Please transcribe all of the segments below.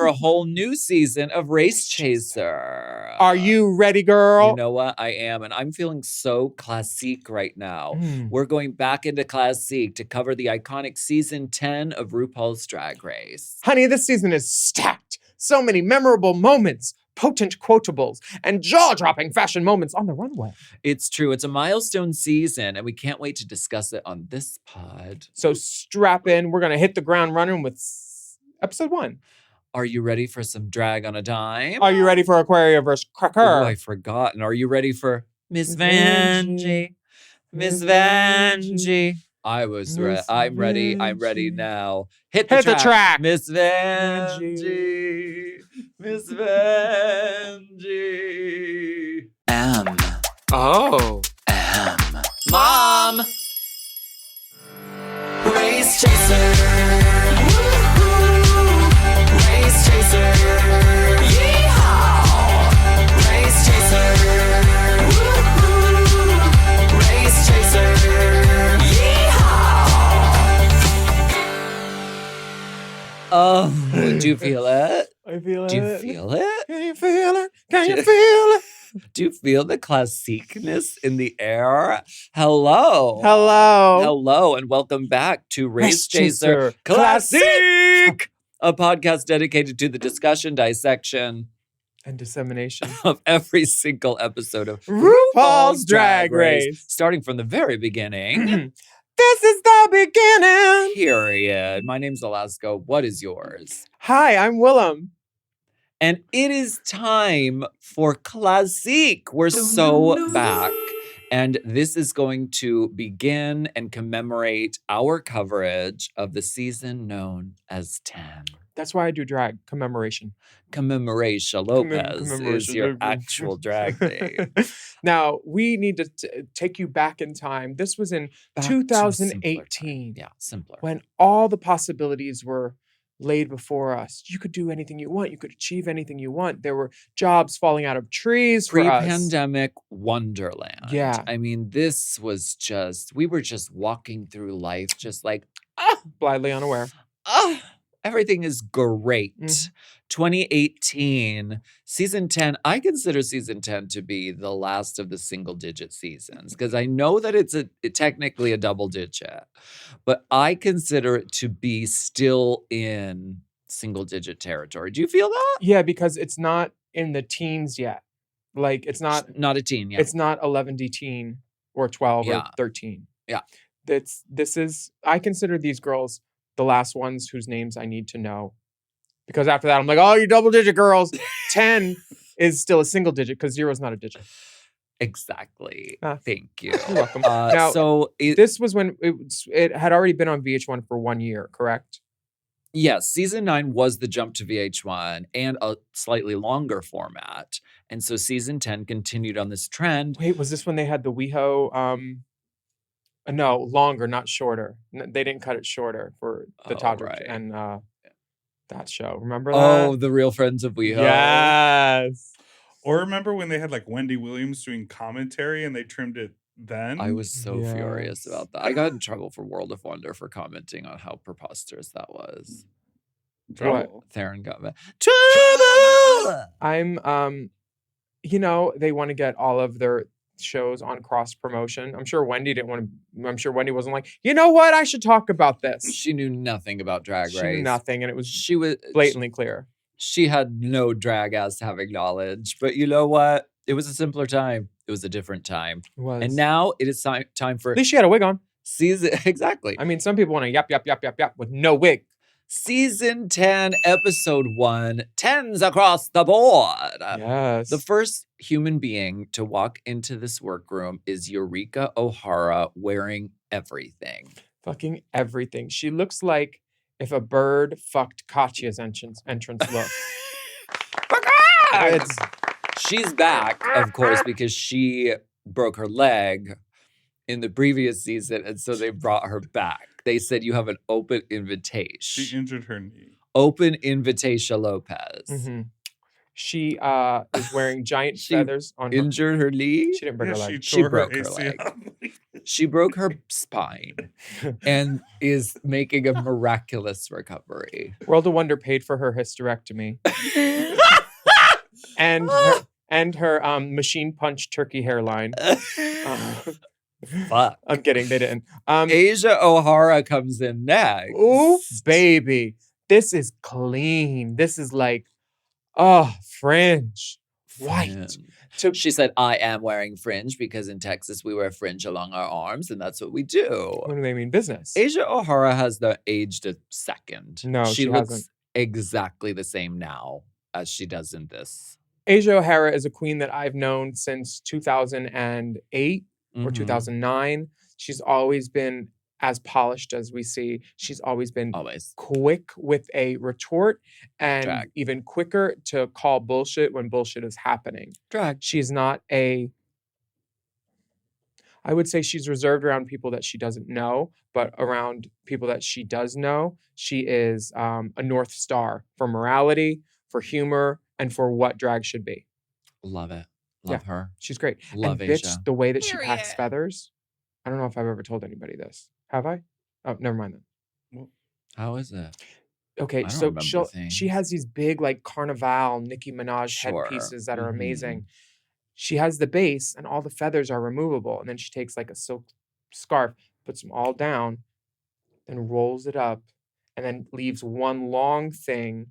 for a whole new season of Race Chaser. Are you ready, girl? You know what? I am. And I'm feeling so classique right now. We're going back into Classique to cover the iconic season 10 of RuPaul's Drag Race. Honey, this season is stacked. So many memorable moments, potent quotables, and jaw-dropping fashion moments on the runway. It's true. It's a milestone season, and we can't wait to discuss it on this pod. So strap in. We're going to hit the ground running with episode 1. Are you ready for some drag on a dime? Are you ready for Aquaria vs. Cracker? Oh, I forgot. And are you ready for Miss Vanjie? Miss Vanjie. I'm ready. I'm ready now. Hit the track. Miss Vanjie. Miss Vanjie. M. Oh. M. Mom. Race Chaser. Woo-hoo. Race Chaser. Yeehaw. Race Chaser. Woo-hoo. Race Chaser. Oh, do you feel it? I feel it. Do you feel it? Can you feel it? Can you feel it? Do you feel the classiqueness in the air? Hello. Hello. Hello, and welcome back to Race Chaser Classique, a podcast dedicated to the discussion, dissection, and dissemination of every single episode of RuPaul's Drag Race. Starting from the very beginning. This is the beginning. Period. My name's Alaska. What is yours? Hi, I'm Willam. And it is time for Classique. We're so back. And this is going to begin and commemorate our coverage of the season known as 10. That's why I do drag, commemoration. Commemoration Lopez is your actual drag name. Now, we need to take you back in time. This was in 2018. Yeah, simpler. When all the possibilities were laid before us. You could do anything you want. You could achieve anything you want. There were jobs falling out of trees for us. Pre-pandemic wonderland. Yeah. I mean, this was we were just walking through life just like, blithely unaware. Everything is great. 2018, season 10. I consider season 10 to be the last of the single-digit seasons because I know that it's technically a double-digit, but I consider it to be still in single-digit territory. Do you feel that? Yeah, because it's not in the teens yet. Like, it's not a teen yet. It's not 11D teen or 12 or 13. Yeah. I consider these girls the last ones whose names I need to know. Because after that, I'm like, oh, you double-digit girls. 10 is still a single digit because 0 is not a digit. Exactly. Thank you. You're welcome. Now, this was when it had already been on VH1 for 1 year, correct? Yes. Season 9 was the jump to VH1 and a slightly longer format. And so season 10 continued on this trend. Wait, was this when they had the WeHo... No, longer, not shorter. They didn't cut it shorter for the Todrick and that show. Remember that? Oh, the Real Friends of WeHo. Yes. Or remember when they had like Wendy Williams doing commentary and they trimmed it then? I was so furious about that. I got in trouble for World of Wonder for commenting on how preposterous that was. What? Theron got mad. Trouble! I'm, they want to get all of their shows on cross promotion. I'm sure Wendy wasn't like, you know what? I should talk about this. She knew nothing about Drag Race. She knew nothing, and it was blatantly clear. She had no drag ass having knowledge. But you know what? It was a simpler time. It was a different time. It was. And now it is time for... At least she had a wig on. Exactly. I mean, some people want to yap, yap, yap, yap, yap with no wig. Season 10, episode 1, 10s across the board. Yes. The first human being to walk into this workroom is Eureka O'Hara wearing everything. Fucking everything. She looks like if a bird fucked Katya's entrance look. She's back, of course, because she broke her leg in the previous season, and so they brought her back. They said you have an open invitation. She injured her knee. Open invitation, Lopez. Mm-hmm. She is wearing giant She feathers on her. Injured her knee? She didn't break her leg. She tore broke her ACL. She broke her spine and is making a miraculous recovery. World of Wonder paid for her hysterectomy. and her machine punch turkey hairline. Fuck. I'm kidding, they didn't. Asia O'Hara comes in next. Ooh, baby. This is clean. This is like, fringe. White. She said, I am wearing fringe because in Texas we wear fringe along our arms and that's what we do. What do they mean, business? Asia O'Hara has not aged a second. No, she looks hasn't. exactly the same now as she does in this. Asia O'Hara is a queen that I've known since 2008 or 2009. She's always been as polished as we see. She's always been quick with a retort and even quicker to call bullshit when bullshit is happening. She's not I would say she's reserved around people that she doesn't know, but around people that she does know, she is a North Star for morality, for humor, and for what drag should be. Love it. Love her. She's great. Love and bitch, Asia. the way that she packs feathers. I don't know if I've ever told anybody this. Have I? Oh, never mind then. How is it? Okay, so she has these big like Carnival Nicki Minaj headpieces that are amazing. She has the base and all the feathers are removable. And then she takes like a silk scarf, puts them all down, then rolls it up, and then leaves one long thing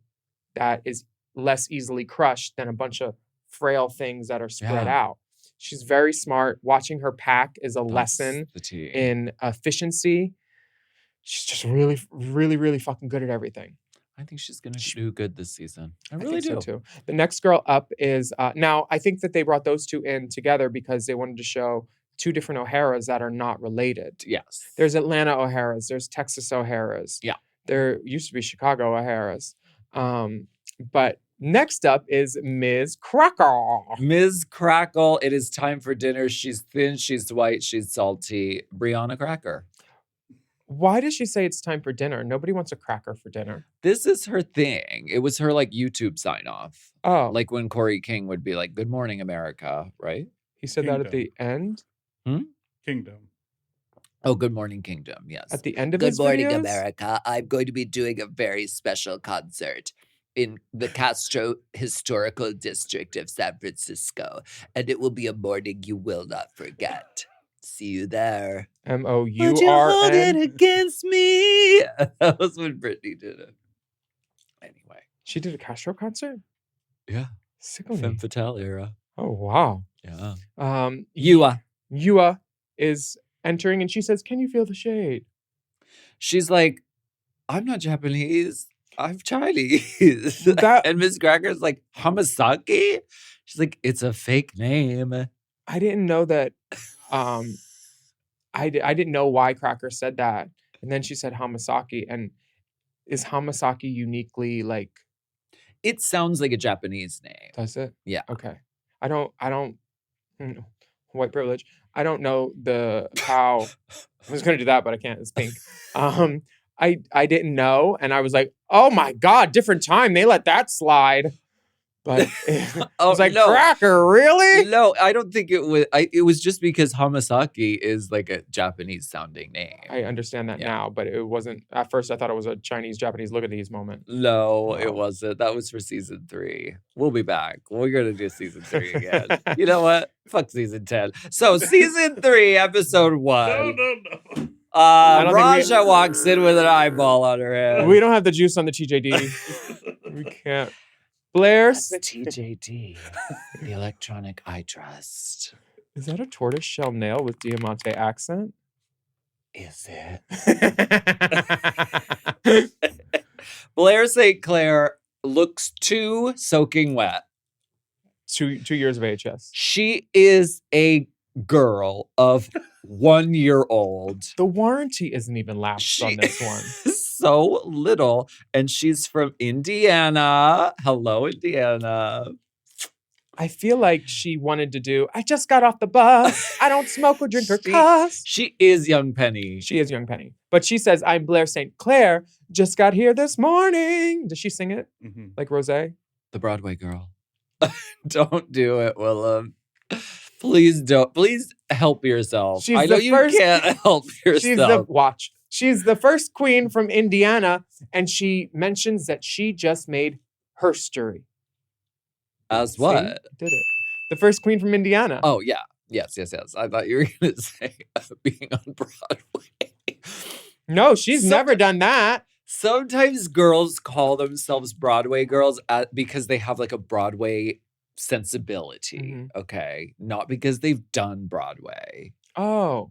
that is less easily crushed than a bunch of frail things that are spread out. She's very smart. Watching her pack is a lesson in efficiency. She's just really, really, really fucking good at everything. I think she's going to do good this season. I really really think do. so too. The next girl up is, now I think that they brought those two in together because they wanted to show two different O'Haras that are not related. Yes. There's Atlanta O'Haras. There's Texas O'Haras. Yeah. There used to be Chicago O'Haras. But next up is Ms. Crackle. Ms. Crackle, it is time for dinner. She's thin, she's white, she's salty. Brianna Cracker. Why does she say it's time for dinner? Nobody wants a cracker for dinner. This is her thing. It was her like YouTube sign off. Oh. Like when Corey King would be like, "Good morning, America," right? He said that at the end? Kingdom. Oh, Good Morning Kingdom, yes. At the end of Good morning, videos? America. I'm going to be doing a very special concert in the Castro Historical District of San Francisco, and it will be a morning you will not forget. See you there. MOURN. Would you hold it against me? That was when Britney did it. Anyway. She did a Castro concert? Yeah. Sickle Femme me. Fatale era. Oh, wow. Yeah. Yua is entering and she says, "Can you feel the shade?" She's like, "I'm not Japanese. I'm Chinese." And Miss Cracker's like, "Hamasaki?" She's like, "It's a fake name." I didn't know that. I didn't know why Cracker said that. And then she said Hamasaki. And is Hamasaki uniquely like... It sounds like a Japanese name. Does it? Yeah. Okay. I don't white privilege. I don't know how I was going to do that, but I can't. It's pink. I didn't know. And I was like, oh my God, different time. They let that slide. But I was like, no. Cracker, really? No, I don't think it was. It was just because Hamasaki is like a Japanese sounding name. I understand that now, but it wasn't. At first, I thought it was a Chinese-Japanese look at these moment. No, it wasn't. That was for season 3. We'll be back. We're going to do season 3 again. You know what? Fuck season 10. So season 3, episode 1. No. Raja walks in with an eyeball on her head. We don't have the juice on the TJD. We can't. Blair's the TJD, the electronic eye trust. Is that a tortoise shell nail with Diamante accent? Is it? Blair St. Clair looks too soaking wet. 2 years of AHS. She is a girl of 1 year old. The warranty isn't even lapsed on this one. So little, and she's from Indiana. Hello, Indiana. I feel like she wanted to do, I just got off the bus. I don't smoke or drink or cuss. She is Young Penny. She is Young Penny. But she says, I'm Blair St. Clair. Just got here this morning. Does she sing it? Mm-hmm. Like Rosé? The Broadway girl. Don't do it, Willam. Please don't. Please help yourself. I know you can't help yourself. She's the first queen from Indiana, and she mentions that she just made herstory. As what? Did it. The first queen from Indiana. Oh, yeah. Yes. I thought you were going to say being on Broadway. No, she's never done that. Sometimes girls call themselves Broadway girls because they have like a Broadway sensibility, okay? Not because they've done Broadway. Oh.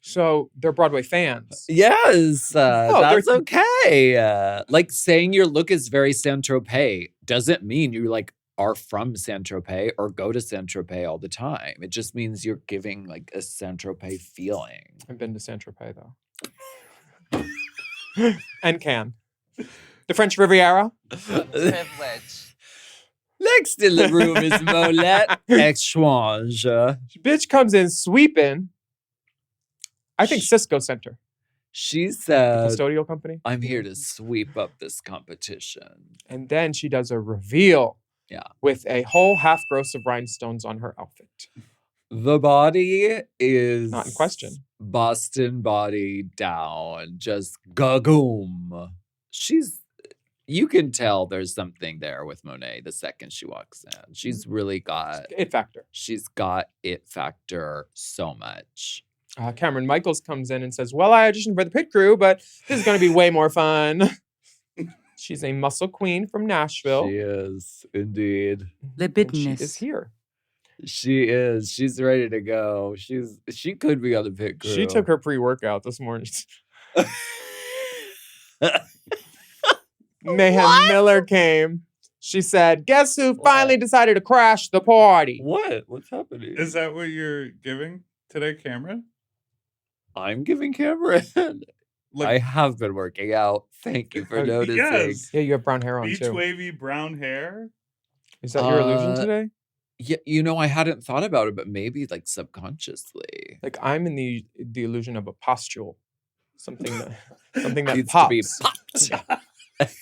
So they're Broadway fans. Yes, that's okay. Like saying your look is very Saint-Tropez doesn't mean you like are from Saint-Tropez or go to Saint-Tropez all the time. It just means you're giving like a Saint-Tropez feeling. I've been to Saint-Tropez though. And Cannes. The French Riviera. Privilege. Next in the room is Molette Exchange. Bitch comes in sweeping. I think Cisco sent her. She said, custodial company. I'm here to sweep up this competition. And then she does a reveal. Yeah. With a whole half gross of rhinestones on her outfit. The body is not in question. Boston body down. Just gagoom. You can tell there's something there with Monet the second she walks in. She's really got it factor. She's got it factor so much. Cameron Michaels comes in and says, well, I auditioned for the pit crew, but this is going to be way more fun. She's a muscle queen from Nashville. She is, indeed. The bitterness. She is here. She is. She's ready to go. She could be on the pit crew. She took her pre-workout this morning. Mayhem Miller came. She said, guess who finally decided to crash the party? What? What's happening? Is that what you're giving today, Cameron? I'm giving Cameron. I have been working out. Thank you for noticing. Yes. Yeah, you have brown hair on Beach too. wavy brown hair. Is that your illusion today? Yeah, I hadn't thought about it, but maybe like subconsciously. Like I'm in the illusion of a pustule. Something that needs pops. to be popped.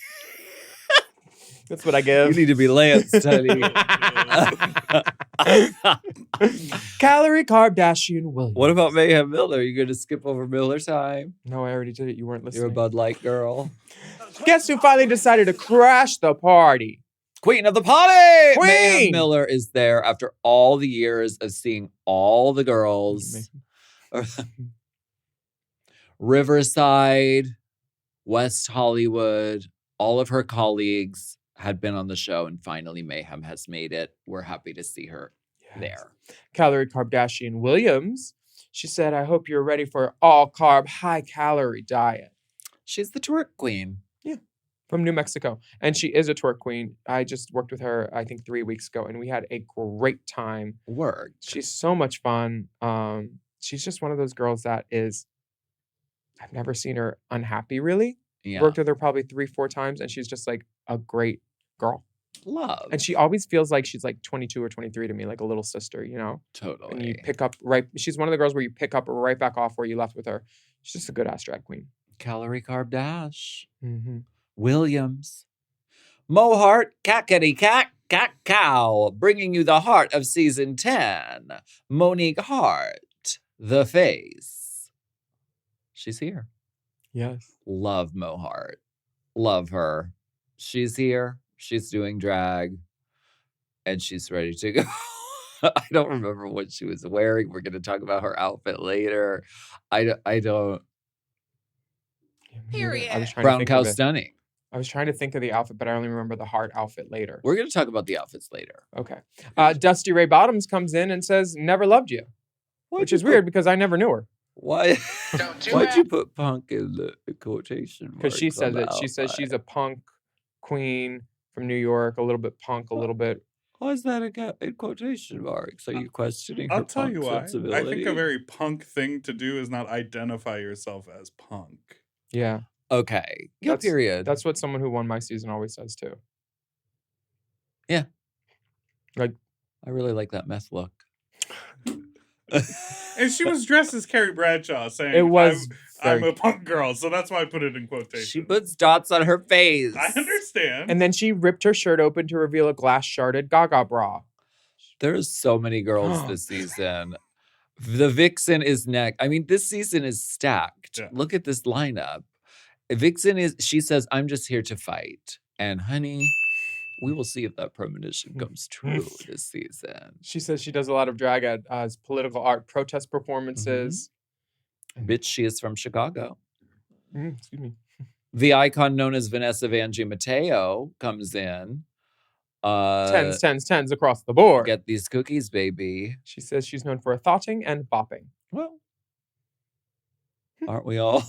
That's what I give. You need to be Lance, honey. Calorie Kardashian Williams. What about Mayhem Miller? Are you going to skip over Miller time? No, I already did it. You weren't listening. You're a Bud Light girl. Guess who finally decided to crash the party? Queen of the party! Queen! Mayhem Miller is there after all the years of seeing all the girls. Riverside, West Hollywood, all of her colleagues had been on the show, and finally Mayhem has made it. We're happy to see her there. Calorie Kardashian Williams. She said, I hope you're ready for an all-carb, high-calorie diet. She's the twerk queen. Yeah. From New Mexico. And she is a twerk queen. I just worked with her, I think, 3 weeks ago, and we had a great time. Work. She's so much fun. She's just one of those girls that is, I've never seen her unhappy, really. Yeah. Worked with her probably 3-4 times, and she's just like a great girl. Love. And she always feels like she's like 22 or 23 to me, like a little sister, you know? Totally. And you pick up she's one of the girls where you pick up right back off where you left with her. She's just a good ass drag queen. Calorie Carb Dash. Mm-hmm. Williams. Mohart, Cackety Cack, Cack Cow, bringing you the heart of season 10. Monique Hart, the face. She's here. Yes. Love Mohart. Love her. She's here. She's doing drag. And she's ready to go. I don't remember what she was wearing. We're going to talk about her outfit later. I don't. Period. Brown cow stunning. I was trying to think of the outfit, but I only remember the heart outfit later. We're going to talk about the outfits later. Okay. Dusty Ray Bottoms comes in and says, never loved you. Which is weird because I never knew her. Why? Why'd you put punk in the quotation? Because she says it. She says she's a punk queen from New York, a little bit punk, a little bit. Why is that in quotation marks? Are you questioning her I'll tell you why. sensibility? I think a very punk thing to do is not identify yourself as punk. Yeah. Okay. Yeah, period. That's what someone who won my season always says too. Yeah. Like, I really like that meth look. And she was dressed as Carrie Bradshaw, saying, It was I'm a punk girl, so that's why I put it in quotation. She puts dots on her face. I understand. And then she ripped her shirt open to reveal a glass sharded Gaga bra. There's so many girls this season. The Vixen is next. I mean, this season is stacked. Yeah. Look at this lineup. Vixen she says, I'm just here to fight. And honey, we will see if that premonition comes true this season. She says she does a lot of drag as political art, protest performances. Bitch, she is from Chicago. Excuse me. The icon known as Vanessa Vanjie Mateo comes in. Tens across the board. Get these cookies, baby. She says she's known for thoughting and bopping. Well, aren't we all?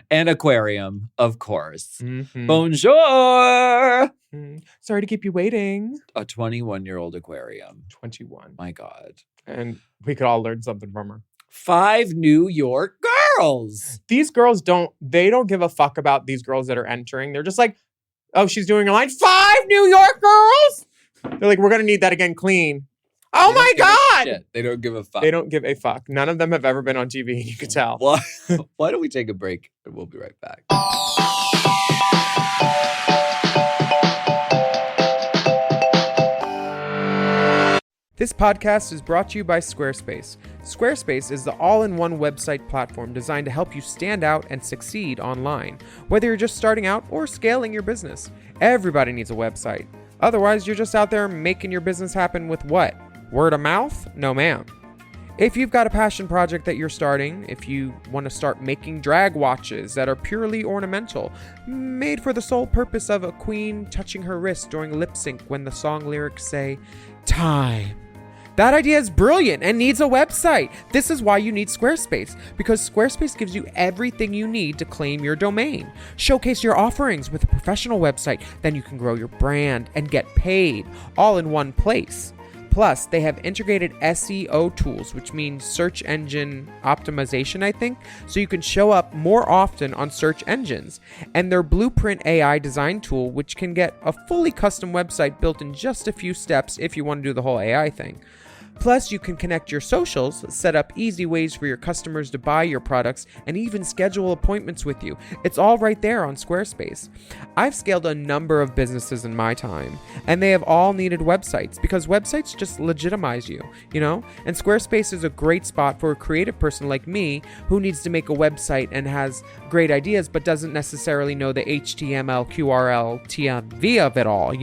And aquarium, of course. Bonjour. Sorry to keep you waiting. A 21-year-old aquarium. 21. My God. And we could all learn something from her. 5 New York girls. These girls don't give a fuck about these girls that are entering. They're just like, oh, she's doing a line. 5 New York girls. They're like, we're going to need that again clean. Oh my God. They don't give a fuck. They don't give a fuck. None of them have ever been on TV. You could tell. Why don't we take a break and we'll be right back. This podcast is brought to you by Squarespace. Squarespace is the all-in-one website platform designed to help you stand out and succeed online. Whether you're just starting out or scaling your business, everybody needs a website. Otherwise, you're just out there making your business happen with what? Word of mouth? No, ma'am. If you've got a passion project that you're starting, if you want to start making drag watches that are purely ornamental, made for the sole purpose of a queen touching her wrist during lip sync when the song lyrics say, time. That idea is brilliant and needs a website. This is why you need Squarespace, because Squarespace gives you everything you need to claim your domain. Showcase your offerings with a professional website, then you can grow your brand and get paid all in one place. Plus, they have integrated SEO tools, which means search engine optimization, I think, so you can show up more often on search engines. And their Blueprint AI design tool, which can get a fully custom website built in just a few steps if you want to do the whole AI thing. Plus, you can connect your socials, set up easy ways for your customers to buy your products, and even schedule appointments with you. It's all right there on Squarespace. I've scaled a number of businesses in my time, and they have all needed websites because websites just legitimize you, And Squarespace is a great spot for a creative person like me who needs to make a website and has great ideas but doesn't necessarily know the HTML, QRL, TMV of it all,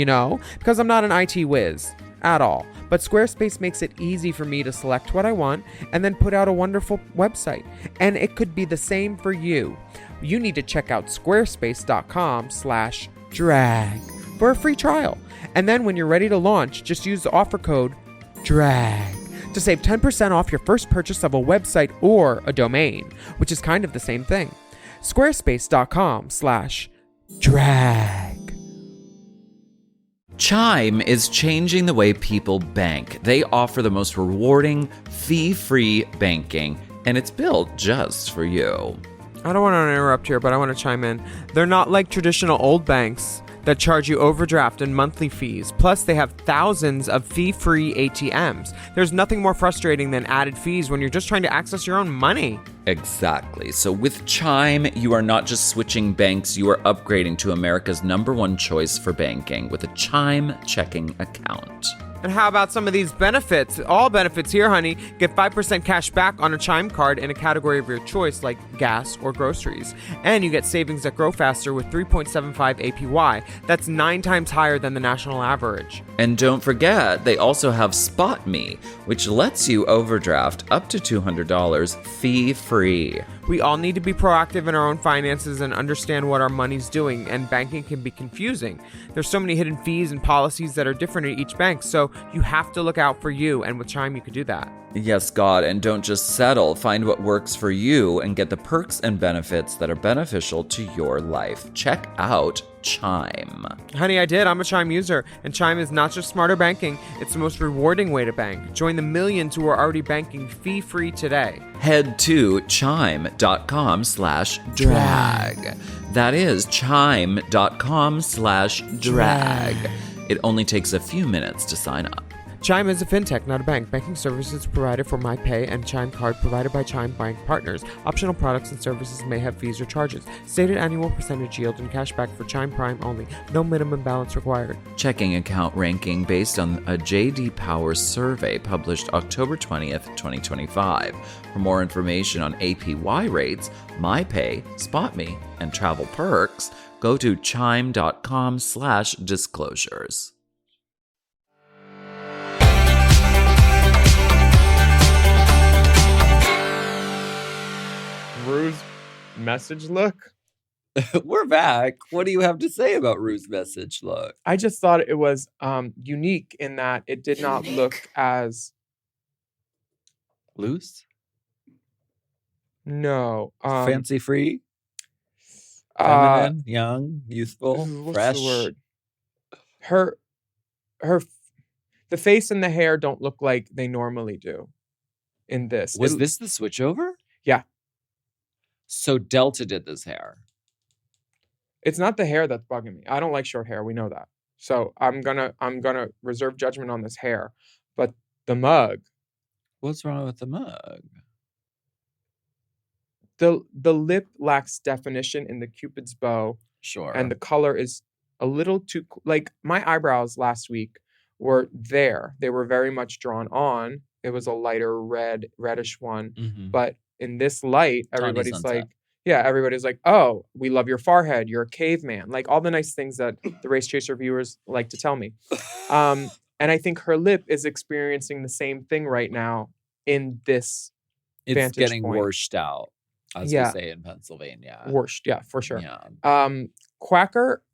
Because I'm not an IT whiz. At all. But Squarespace makes it easy for me to select what I want and then put out a wonderful website. And it could be the same for you. You need to check out squarespace.com/drag for a free trial. And then when you're ready to launch, just use the offer code DRAG to save 10% off your first purchase of a website or a domain, which is kind of the same thing. Squarespace.com/drag. Chime is changing the way people bank. They offer the most rewarding, fee-free banking, and it's built just for you. I don't want to interrupt here, but I want to chime in. They're not like traditional old banks that charge you overdraft and monthly fees. Plus, they have thousands of fee-free ATMs. There's nothing more frustrating than added fees when you're just trying to access your own money. Exactly. So with Chime, you are not just switching banks, you are upgrading to America's #1 choice for banking with a Chime checking account. And how about some of these benefits? All benefits here, honey. Get 5% cash back on a Chime card in a category of your choice, like gas or groceries. And you get savings that grow faster with 3.75 APY. That's 9 times higher than the national average. And don't forget, they also have Spot Me, which lets you overdraft up to $200 fee-free. We all need to be proactive in our own finances and understand what our money's doing, and banking can be confusing. There's so many hidden fees and policies that are different at each bank, so you have to look out for you, and with Chime you can do that. Yes, God, and don't just settle. Find what works for you and get the perks and benefits that are beneficial to your life. Check out Chime. Honey, I did. I'm a Chime user, and Chime is not just smarter banking, it's the most rewarding way to bank. Join the millions who are already banking fee-free today. Head to chime.com/drag. That is chime.com/drag. It only takes a few minutes to sign up. Chime is a fintech, not a bank. Banking services provided for MyPay and Chime Card provided by Chime Bank Partners. Optional products and services may have fees or charges. Stated annual percentage yield and cashback for Chime Prime only. No minimum balance required. Checking account ranking based on a J.D. Power survey published October 20th, 2025. For more information on APY rates, MyPay, SpotMe, and travel perks, go to chime.com/disclosures. Rue's message look. We're back. What do you have to say about Rue's message look? I just thought it was unique in that it did not look as loose. No, fancy free, feminine, young, youthful, fresh. The word? The face and the hair don't look like they normally do. In this, was this the switchover? Yeah. So Delta did this hair. It's not the hair that's bugging me. I don't like short hair. We know that. So I'm gonna reserve judgment on this hair. But the mug. What's wrong with the mug? The lip lacks definition in the Cupid's bow. Sure. And the color is a little too like my eyebrows last week were there. They were very much drawn on. It was a lighter reddish one. Mm-hmm. But in this light, everybody's like, oh, we love your forehead. You're a caveman. Like all the nice things that the Race Chaser viewers like to tell me. And I think her lip is experiencing the same thing right now in this It's getting washed out, as we say in Pennsylvania. Washed, yeah, for sure. Yeah. Cracker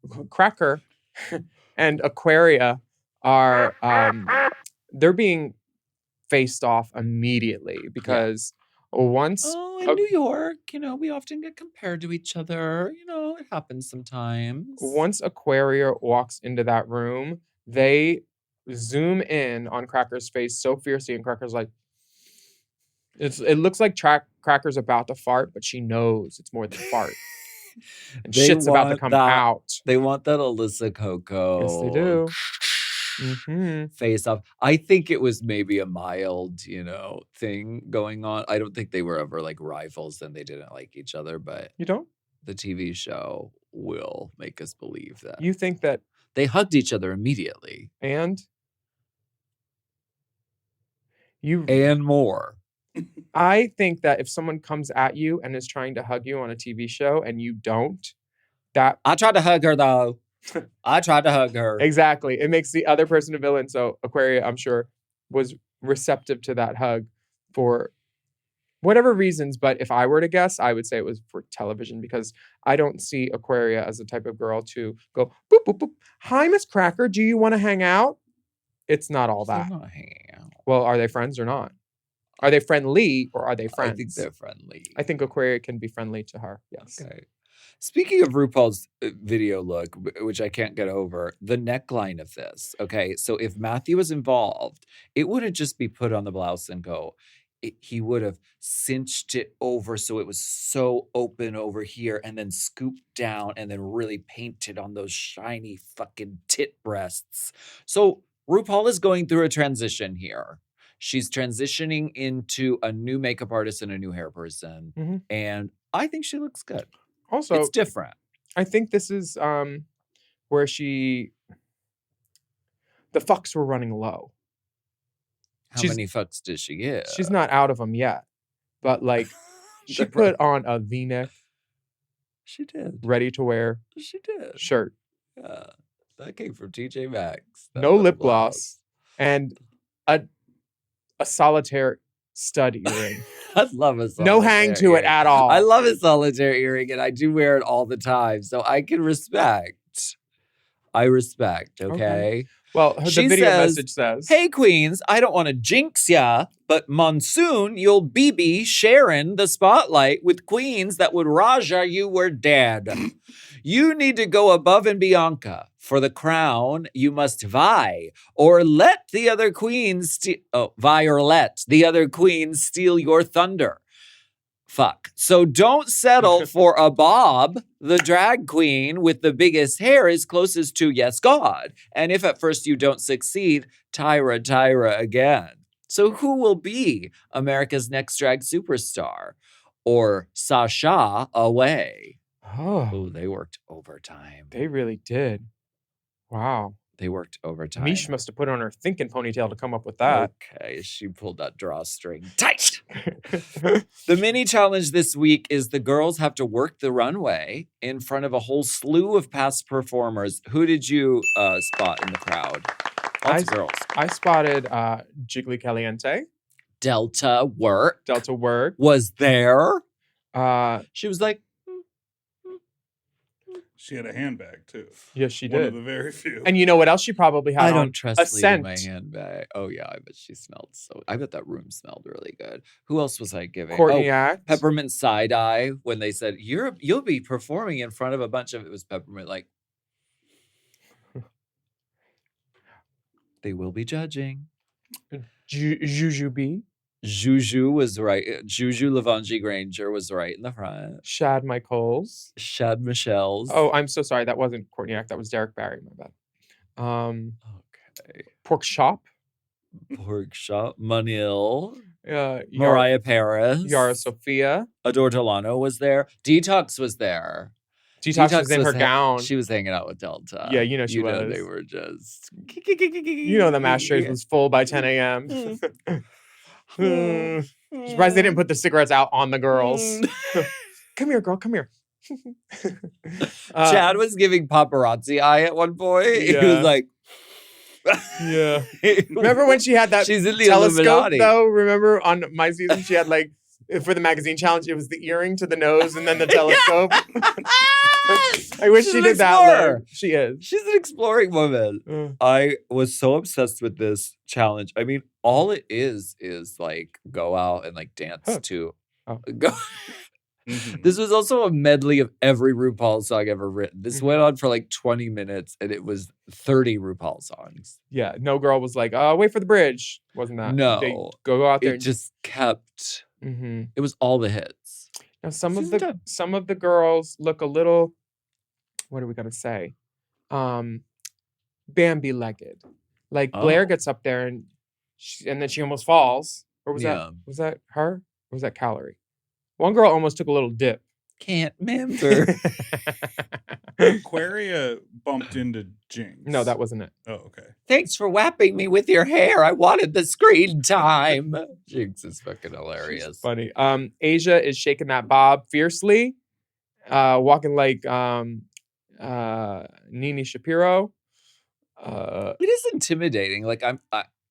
and Aquaria are they're being faced off immediately because once in New York, we often get compared to each other. It happens sometimes. Once Aquaria walks into that room, they zoom in on Cracker's face so fiercely, and Cracker's like, it looks like Cracker's about to fart, but she knows it's more than fart. And shit's about to come out. They want that Alyssa Coco. Yes, they do. Mm-hmm. Face off. I think it was maybe a mild, thing going on. I don't think they were ever like rivals and they didn't like each other, but you don't? The TV show will make us believe that. You think that they hugged each other immediately. And more. I think that if someone comes at you and is trying to hug you on a TV show and you don't, that I tried to hug her though. I tried to hug her. Exactly. It makes the other person a villain. So Aquaria, I'm sure, was receptive to that hug for whatever reasons. But if I were to guess, I would say it was for television because I don't see Aquaria as the type of girl to go, boop, boop, boop. Hi, Miss Cracker. Do you want to hang out? It's not all that. Not hanging out. Well, are they friends or not? Are they friendly or are they friends? I think they're friendly. I think Aquaria can be friendly to her. Yes. Okay. Speaking of RuPaul's video look, which I can't get over, the neckline of this. Okay, so if Matthew was involved, it wouldn't just be put on the blouse and go. He would have cinched it over so it was so open over here and then scooped down and then really painted on those shiny fucking tit breasts. So RuPaul is going through a transition here. She's transitioning into a new makeup artist and a new hair person. Mm-hmm. And I think she looks good. Also, it's different. I think this is where the fucks were running low. How many fucks did she get? She's not out of them yet. But like, she put on a V-neck. She did. Ready to wear. She did. Shirt. Yeah. That came from TJ Maxx. No lip gloss. And a solitaire stud earring. I love a solitaire no hang to earring. It at all. I love a solitaire earring and I do wear it all the time. So I can respect. Okay? Well, the video message says, "Hey queens, I don't want to jinx ya, but monsoon you'll be sharing the spotlight with queens that would Raja you were dead. You need to go above and Bianca. For the crown, you must vie, or let the other queens vie or let the other queens steal your thunder. Fuck. So don't settle for a Bob, the drag queen with the biggest hair is closest to yes, God. And if at first you don't succeed, Tyra again. So who will be America's next drag superstar? Or Sasha away? Oh, they worked overtime. They really did. Wow. They worked overtime. Mish must have put on her thinking ponytail to come up with that. Okay, she pulled that drawstring tight. The mini challenge this week is the girls have to work the runway in front of a whole slew of past performers. Who did you spot in the crowd? Lots of girls. I spotted Jiggly Caliente. Delta Work was there. She was like, she had a handbag too. Yes, she did. One of the very few. And you know what else she probably had? I don't trust a scent. my handbag. Oh yeah, I bet she smelled so. I bet that room smelled really good. Who else was I giving? Courtney Act. Peppermint Side Eye. When they said you'll be performing in front of a bunch of, it was Peppermint like. They will be judging. Jujubee. Juju was right. Juju Lavangie Granger was right in the front. Shad Michaels. Shad Michelle's. Oh, I'm so sorry. That wasn't Courtney Act. That was Derek Barry. My bad. Okay. Pork Chop. Manil. Mariah Paris. Yara Sophia. Adore Delano was there. Detox was there. Detox was in her gown. She was hanging out with Delta. Yeah, you know she was. They were just... You know the Masters was full by 10 a.m. Surprised they didn't put the cigarettes out on the girls. Come here, girl. Come here. Chad was giving paparazzi eye at one point. Yeah. He was like... Yeah. Remember when she had that She's in the telescope, Illuminati. though? Remember on my season, she had like... For the magazine challenge, it was the earring to the nose and then the telescope. I wish she did that. Look. She is. She's an exploring woman. I was so obsessed with this challenge. I mean, all it is like go out and like dance to. Go. Mm-hmm. This was also a medley of every RuPaul song ever written. This went on for like 20 minutes and it was 30 RuPaul songs. Yeah, no girl was like, wait for the bridge. Wasn't that? No. They go out there. It just kept... Mm-hmm. It was all the hits. Now some of the girls look a little, what are we gonna say? Bambi-legged. Like Blair gets up there and then she almost falls. Or was that her? Or was that Calorie? One girl almost took a little dip. Can't remember. Aquaria bumped into Jinx. No, that wasn't it. Oh, okay. Thanks for whapping me with your hair. I wanted the screen time. Jinx is fucking hilarious. She's funny. Asia is shaking that bob fiercely, walking like Nene Shapiro. It is intimidating. Like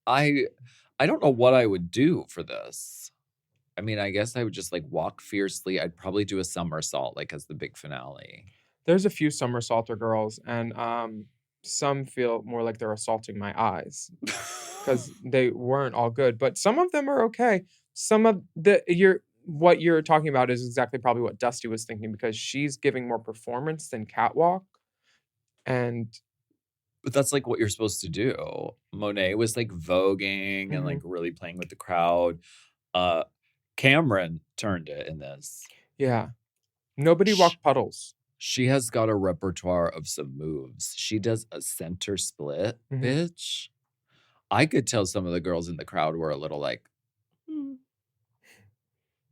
I don't know what I would do for this. I mean, I guess I would just like walk fiercely. I'd probably do a somersault like as the big finale. There's a few somersaulter girls, and some feel more like they're assaulting my eyes because they weren't all good. But some of them are okay. Some of what you're talking about is exactly probably what Dusty was thinking because she's giving more performance than catwalk, but that's like what you're supposed to do. Monet was like voguing and like really playing with the crowd. Cameron turned it in this. Yeah. Nobody walked puddles. She has got a repertoire of some moves. She does a center split, bitch. I could tell some of the girls in the crowd were a little like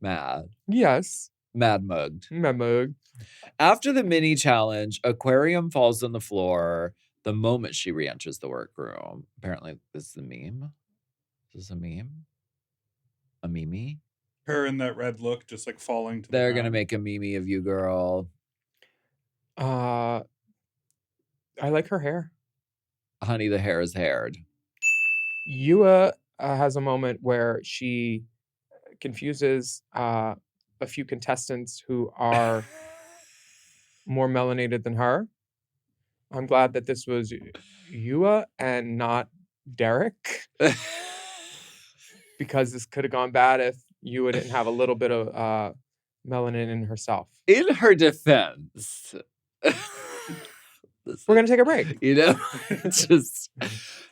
mad. Yes. Mad mugged. Mad mugged. After the mini challenge, Aquarium falls on the floor the moment she re-enters the workroom. Apparently, this is a meme. Is this a meme? A meme? Her in that red look, just like falling to the They're ground. gonna make a meme of you, girl. I like her hair. Honey, the hair is haired. Yua has a moment where she confuses a few contestants who are more melanated than her. I'm glad that this was Yua and not Derek. Because this could have gone bad if Yua didn't have a little bit of melanin in herself. In her defense, We're going to take a break. You know, just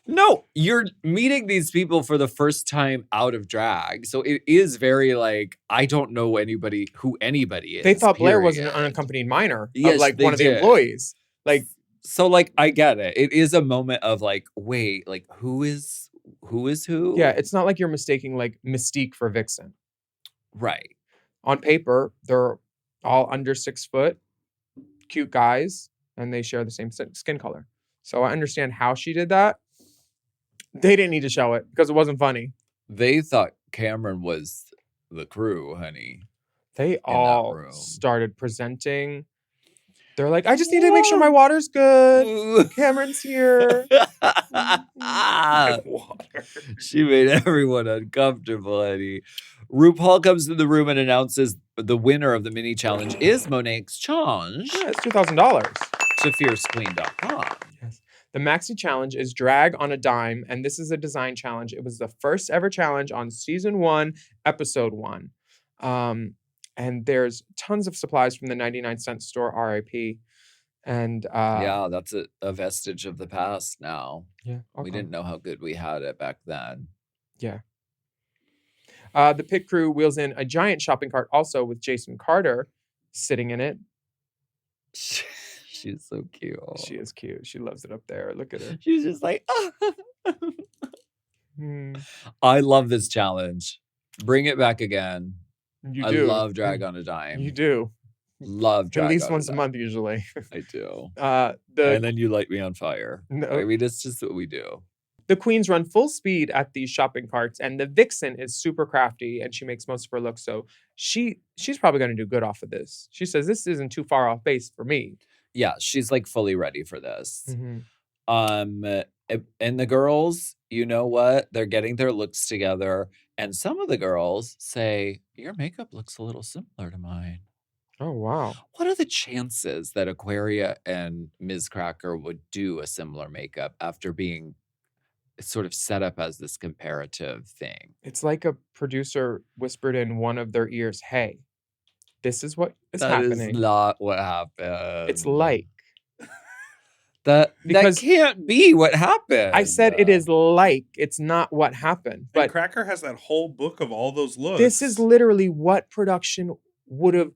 no, you're meeting these people for the first time out of drag. So it is very like, I don't know who anybody is. They thought Blair was an unaccompanied minor yes, of like one of the employees. Like, so like, I get it. It is a moment of like, wait, like who is who? Yeah. It's not like you're mistaking like Mystique for Vixen. Right. On paper, they're all under 6 foot, cute guys, and they share the same skin color. So I understand how she did that. They didn't need to show it because it wasn't funny. They thought Cameron was the crew, honey. They all started presenting. They're like, I just need to make sure my water's good. Cameron's here. Water. She made everyone uncomfortable, honey. RuPaul comes to the room and announces the winner of the mini challenge is Monet Exchange. Yeah, it's $2,000. To fiercequeen.com. Yes. The maxi challenge is drag on a dime, and this is a design challenge. It was the first ever challenge on season 1, episode 1. And there's tons of supplies from the 99-cent store, RIP. And yeah, that's a vestige of the past now. Yeah. Okay. We didn't know how good we had it back then. Yeah. The pit crew wheels in a giant shopping cart also with Jason Carter sitting in it. She's so cute. She is cute. She loves it up there. Look at her. She's just like, I love this challenge. Bring it back again. You do. I love drag on a dime. You do. Love drag at least on once a month usually. I do. And then you light me on fire. No. I mean, it's just what we do. The queens run full speed at these shopping carts, and the vixen is super crafty, and she makes most of her looks. So she's probably going to do good off of this. She says this isn't too far off base for me. Yeah, she's like fully ready for this. Mm-hmm. And the girls, you know what? They're getting their looks together, and some of the girls say, "Your makeup looks a little similar to mine." Oh, wow. What are the chances that Aquaria and Ms. Cracker would do a similar makeup after being sort of set up as this comparative thing? It's like a producer whispered in one of their ears, "Hey, this is what is happening." That is not what happened. It's like. That can't be what happened. I said it is like. It's not what happened. But and Cracker has that whole book of all those looks. This is literally what production would have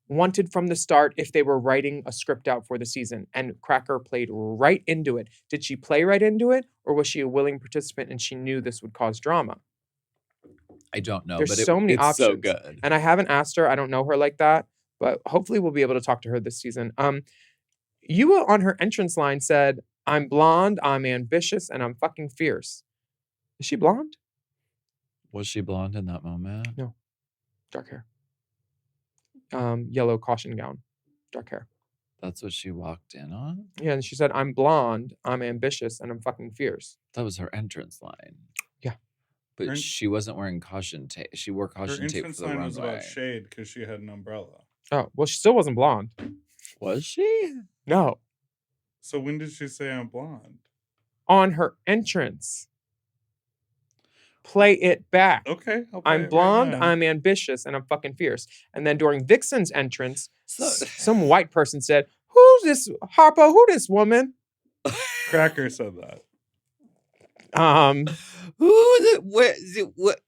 wanted from the start if they were writing a script out for the season. And Cracker played right into it. Did she play right into it? Or was she a willing participant and she knew this would cause drama? I don't know. There's so many options. So good. And I haven't asked her. I don't know her like that. But hopefully we'll be able to talk to her this season. Yua on her entrance line said, "I'm blonde, I'm ambitious, and I'm fucking fierce." Is she blonde? Was she blonde in that moment? No. Dark hair. Yellow caution gown. Dark hair. That's what she walked in on? Yeah, and she said, "I'm blonde, I'm ambitious, and I'm fucking fierce." That was her entrance line. Yeah. But she wasn't wearing caution tape. She wore caution tape for the runway. Her entrance line was about shade because she had an umbrella. Oh, well, she still wasn't blonde. Was she? No. So when did she say I'm blonde? On her entrance. Play it back. Okay. I'm blonde, I'm ambitious, and I'm fucking fierce. And then during Vixen's entrance, some white person said, "Who's this, Harpo? Who this woman?" Cracker said that. Who is it? What?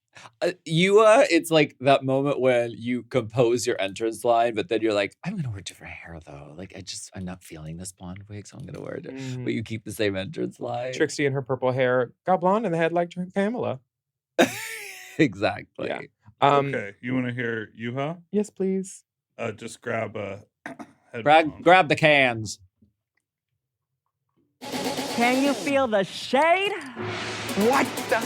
It's like that moment when you compose your entrance line, but then you're like, I'm gonna wear different hair though. Like I'm not feeling this blonde wig, so I'm gonna wear it. But you keep the same entrance line. Trixie and her purple hair got blonde in the head like Pamela. Exactly. Yeah. Okay, you want to hear Yuha? Yes, please. Just grab a grab the cans. Can you feel the shade? What the?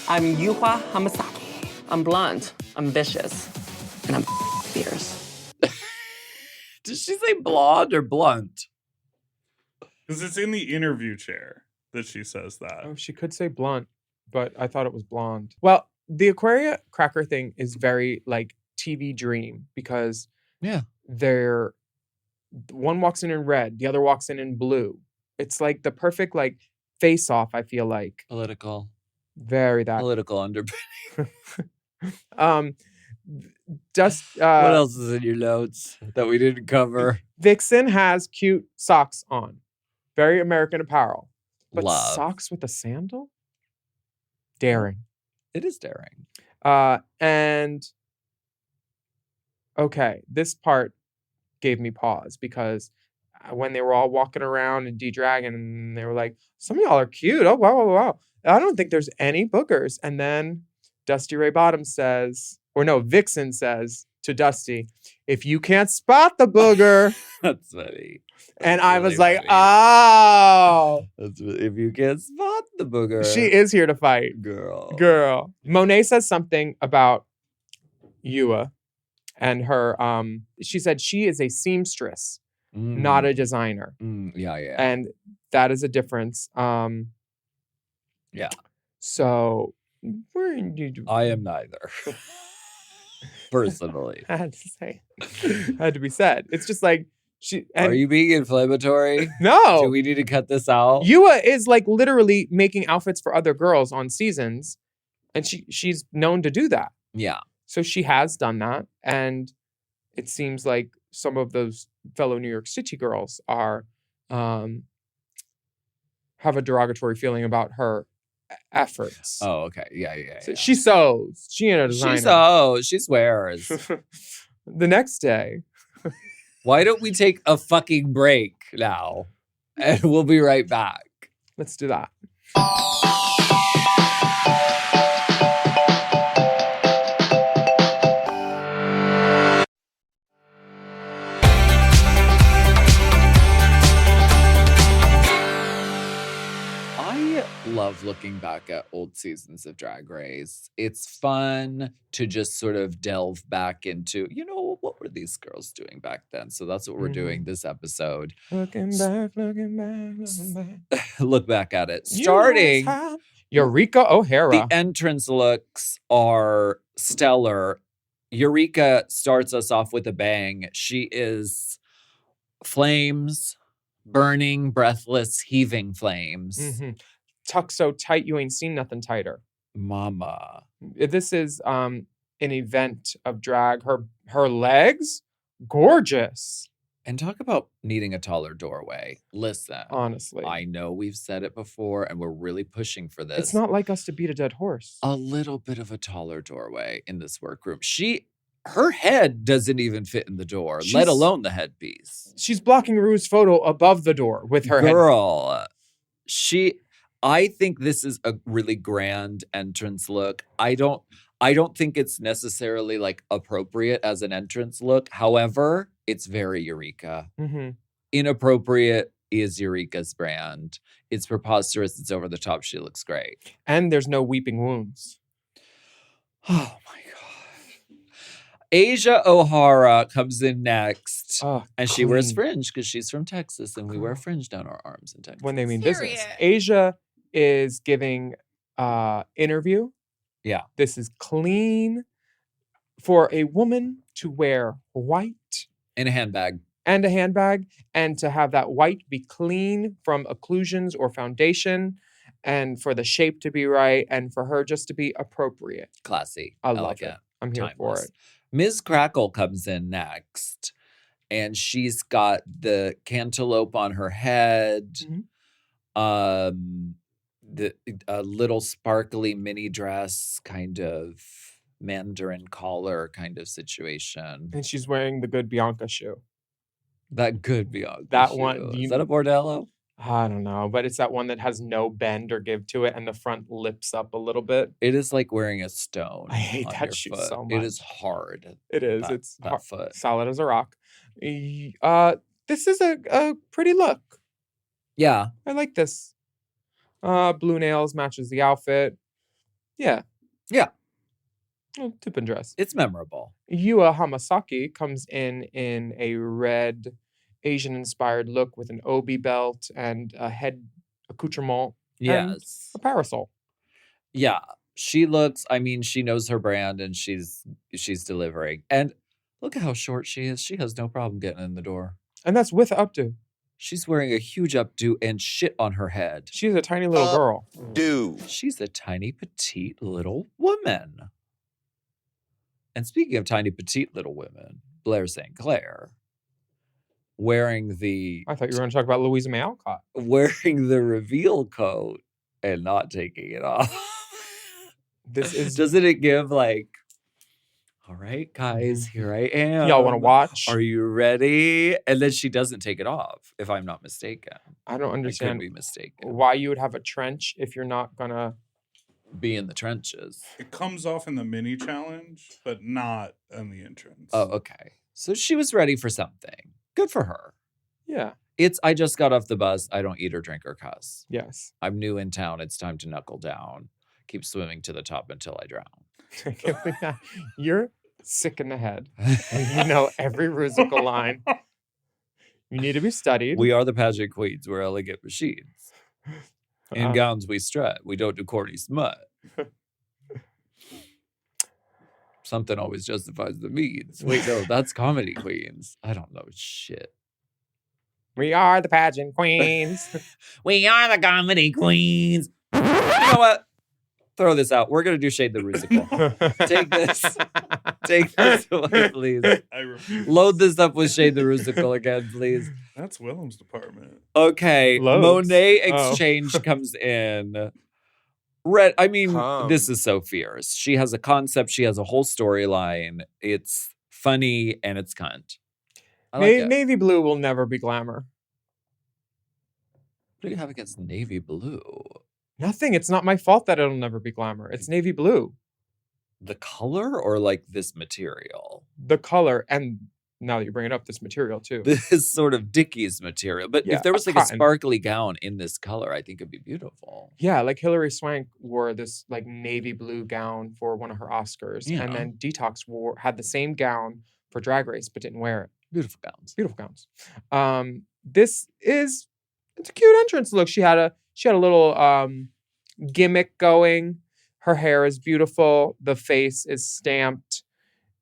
I'm Yuha Hamasaki. I'm blonde, ambitious, and I'm fierce. Did she say blonde or blunt? Because it's in the interview chair that she says that. Oh, she could say blunt, but I thought it was blonde. Well, the Aquaria Cracker thing is very like TV dream because they're one walks in red, the other walks in blue. It's like the perfect like face off, I feel like. Political. Very that. Political underpinning. What else is in your notes that we didn't cover? Vixen has cute socks on. Very American Apparel. But Love. socks with a sandal? Daring. It is daring. And okay, this part gave me pause because when they were all walking around in D-Dragon, they were like, some of y'all are cute. Oh, wow, wow, wow. I don't think there's any boogers. And then Dusty Ray Bottom says, or no, Vixen says to Dusty, if you can't spot the booger. That's funny. And I was like, oh. If you can't spot the booger. She is here to fight. Girl. Monet says something about Yua and her. She said she is a seamstress, not a designer. Yeah. And that is a difference. Yeah. So, I am neither. Personally. I had to say. Had to be said. It's just like, are you being inflammatory? No. Do we need to cut this out? Yua is like literally making outfits for other girls on seasons. And she's known to do that. Yeah. So she has done that. And it seems like some of those fellow New York City girls are have a derogatory feeling about her efforts. Oh, okay. Yeah. So she sews. She ain't a designer. She sews. She swears. The next day. Why don't we take a fucking break now? And we'll be right back. Let's do that. Love looking back at old seasons of Drag Race. It's fun to just sort of delve back into, what were these girls doing back then? So that's what we're doing this episode. Looking back. Look back at it. Starting Eureka O'Hara. The entrance looks are stellar. Eureka starts us off with a bang. She is flames, burning, breathless, heaving flames. Mm-hmm. Tucked so tight you ain't seen nothing tighter. Mama. This is an event of drag. Her legs, gorgeous. And talk about needing a taller doorway. Listen. Honestly. I know we've said it before and we're really pushing for this. It's not like us to beat a dead horse. A little bit of a taller doorway in this workroom. Her head doesn't even fit in the door, let alone the headpiece. She's blocking Rue's photo above the door with her head. Girl. I think this is a really grand entrance look. I don't think it's necessarily like appropriate as an entrance look. However, it's very Eureka. Mm-hmm. Inappropriate is Eureka's brand. It's preposterous. It's over the top. She looks great. And there's no weeping wounds. Oh my God. Asia O'Hara comes in next. And she wears fringe because she's from Texas and we wear fringe down our arms in Texas. When they mean business. Asia is giving interview. Yeah. This is clean for a woman to wear white. In a handbag. And a handbag. And to have that white be clean from occlusions or foundation. And for the shape to be right. And for her just to be appropriate. Classy. I love it. I'm here for it. Ms. Crackle comes in next. And she's got the cantaloupe on her head. Mm-hmm. A little sparkly mini dress, kind of Mandarin collar kind of situation. And she's wearing the good Bianca shoe. That good Bianca that shoe. One. Is that a bordello? I don't know, but it's that one that has no bend or give to it, and the front lips up a little bit. It is like wearing a stone. I hate that shoe so much. It is hard. It is. It's that foot. Solid as a rock. This is a pretty look. Yeah. I like this. Blue nails matches the outfit. Yeah. Yeah. Well, tip-in dress. It's memorable. Yua Hamasaki comes in a red Asian-inspired look with an obi belt and a head accoutrement. Yes. And a parasol. Yeah. She knows her brand and she's delivering. And look at how short she is. She has no problem getting in the door. And that's with updo. She's wearing a huge updo and shit on her head. She's a tiny little girl. She's a tiny, petite little woman. And speaking of tiny petite little women, Blair St. Clair wearing the I thought you were going to talk about Louisa May Alcott. Wearing the reveal coat and not taking it off. This is Doesn't it give like, all right, guys, here I am. Y'all want to watch? Are you ready? And then she doesn't take it off, if I'm not mistaken. I don't I understand could be mistaken. why you would have a trench if you're not gonna Be in the trenches. It comes off in the mini challenge, but not in the entrance. Oh, okay. So she was ready for something. Good for her. Yeah. I just got off the bus. I don't eat or drink or cuss. Yes. I'm new in town. It's time to knuckle down. Keep swimming to the top until I drown. You're sick in the head. You know every Rusical line. You need to be studied. We are the pageant queens. We're elegant machines. In gowns we strut. We don't do corny smut. Something always justifies the means. Wait, no, that's comedy queens. I don't know shit. We are the pageant queens. We are the comedy queens. You know what? Throw this out. We're going to do Shade the Rusical. Take this away, please. I refuse. Load this up with Shade the Rusical again, please. That's Willam's department. Okay. Loads. Monet Oh. Exchange comes in. This is so fierce. She has a concept. She has a whole storyline. It's funny and it's cunt. I like it. Navy blue will never be glamour. What do you have against navy blue? Nothing. It's not my fault that it'll never be glamour. It's navy blue. The color or like this material? The color, and now that you bring it up, this material too. This sort of Dickies material. But Yeah, if there was like cotton. a sparkly gown in this color, I think it'd be beautiful. Yeah, like Hilary Swank wore this like navy blue gown for one of her Oscars, Yeah. and then Detox had the same gown for Drag Race but didn't wear it. Beautiful gowns. Beautiful gowns. It's a cute entrance look. She had a little gimmick going. Her hair is beautiful. The face is stamped,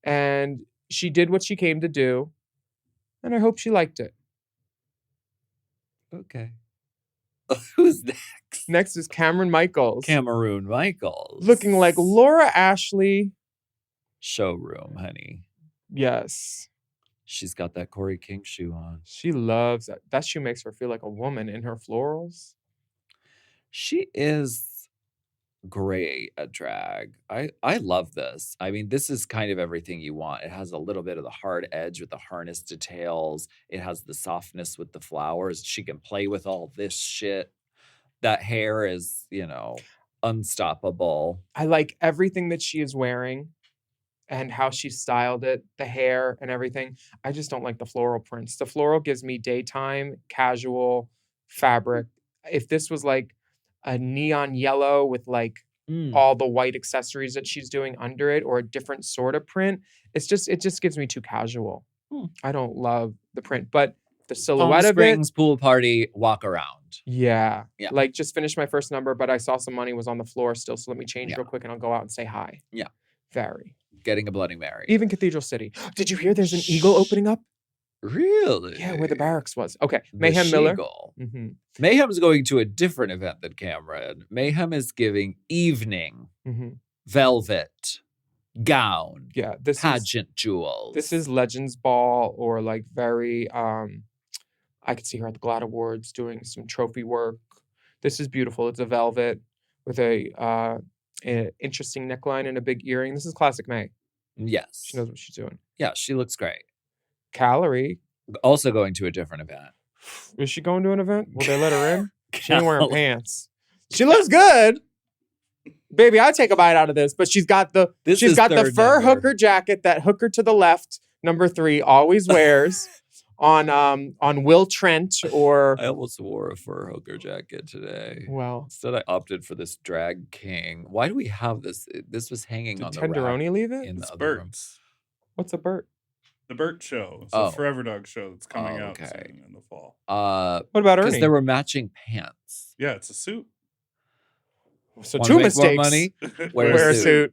and she did what she came to do. And I hope she liked it. Okay. Who's next? Next is Cameron Michaels, Cameroon Michaels. looking like Laura Ashley. Showroom, honey. Yes. She's got that Corey King shoe on. She loves that. That shoe makes her feel like a woman in her florals. She is great at drag. I love this. I mean, this is kind of everything you want. It has a little bit of the hard edge with the harness details. It has the softness with the flowers. She can play with all this shit. That hair is, unstoppable. I like everything that she is wearing and how she styled it, the hair and everything. I just don't like the floral prints. The floral gives me daytime, casual fabric. If this was like a neon yellow with like all the white accessories that she's doing under it, or a different sort of print, it just gives me too casual. I don't love the print, but the silhouette of Springs pool party walk around. yeah. Yeah. Like just finished my first number, but I saw some money was on the floor still, so let me change Yeah. real quick and I'll go out and say hi. Yeah. Very. Getting a Bloody Mary. Even Cathedral City. Did you hear there's an eagle opening up? Really? Yeah, where the barracks was. Okay. The Mayhem Miller. Sheagle. Mm-hmm. Mayhem's going to a different event than Cameron. Mayhem is giving evening, Mm-hmm. velvet, gown, Yeah. pageant jewels. This is Legends Ball, or like very I could see her at the GLAAD Awards doing some trophy work. This is beautiful. It's a velvet with a interesting neckline and a big earring. This is classic May. Yes. She knows what she's doing. Yeah, she looks great. Calorie. Also going to a different event. Is she going to an event? Will they let her in? She ain't wearing Calorie. pants. She looks good. Baby, I'd take a bite out of this, but she's got the This is the third fur number. hooker jacket that Hooker to the left, number 3, always wears on Will Trent or I almost wore a fur hooker jacket today. well, Instead, I opted for this drag king. Why do we have this? This was hanging did on the rack Tenderoni leave it? in the It's other room. Bert's. What's a Bert? The Burt Show. It's Oh. a Forever Dog show that's coming Oh, out okay. soon in the fall. What about Because Ernie? there were matching pants. Yeah, it's a suit. So Wanna 2 make more mistakes. money? Wear Wear a a suit.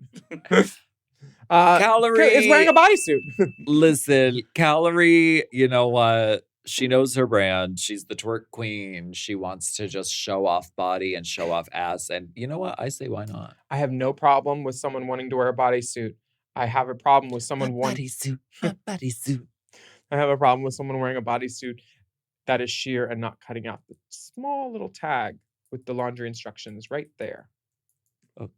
Calorie Kate is wearing a bodysuit. Listen, Calorie, you know what? She knows her brand. She's the twerk queen. She wants to just show off body and show off ass. And you know what? I say, why not? I have no problem with someone wanting to wear a bodysuit. I have a problem with someone wearing bodysuit. I have a problem with someone wearing a bodysuit that is sheer and not cutting out the small little tag with the laundry instructions right there. Okay.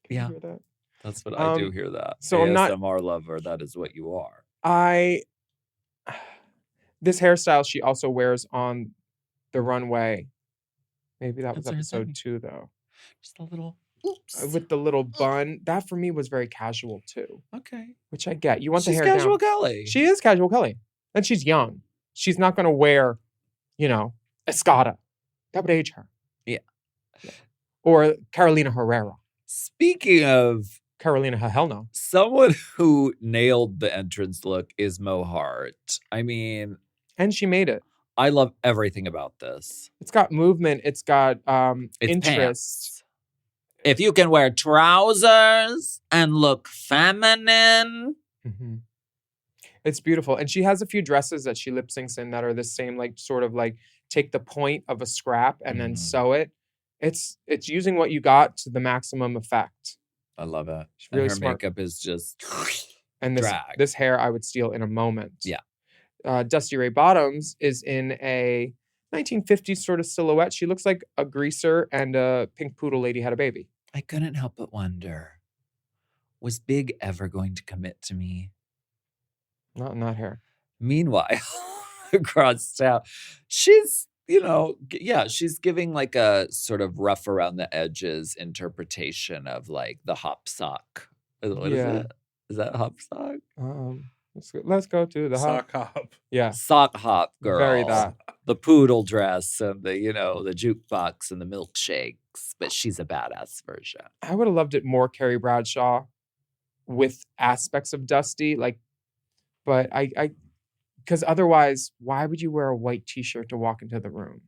Can you hear that? That's what I do hear that. So I'm not ASMR lover, that is what you are. This hairstyle she also wears on the runway. Maybe that was episode 2 though. Just a little with the little bun. That for me was very casual too. Okay. Which I get. You want the She's hair casual down. Kelly. She is casual Kelly. And she's young. She's not gonna wear, Escada. That would age her. Yeah. Or Carolina Herrera. Speaking of Carolina, hell no. Someone who nailed the entrance look is Mo Hart. I mean, and she made it. I love everything about this. It's got movement. It's got it's interest. Pants. If you can wear trousers and look feminine. Mm-hmm. It's beautiful. And she has a few dresses that she lip syncs in that are the same, sort of take the point of a scrap and then sew it. It's using what you got to the maximum effect. I love it. She's really and her smart. makeup is just and drag. This hair I would steal in a moment. Yeah. Dusty Ray Bottoms is in a 1950s sort of silhouette. She looks like a greaser and a pink poodle lady had a baby. I couldn't help but wonder, was Big ever going to commit to me? Not in that hair. Meanwhile, across town, she's, she's giving a sort of rough around the edges interpretation of the hop sock. What is it? Is that hop sock? Let's go to the sock hop. Yeah. Sock hop girl. Very that. The poodle dress and the jukebox and the milkshakes, but she's a badass version. I would have loved it more Carrie Bradshaw with aspects of Dusty, but because otherwise, why would you wear a white t-shirt to walk into the room?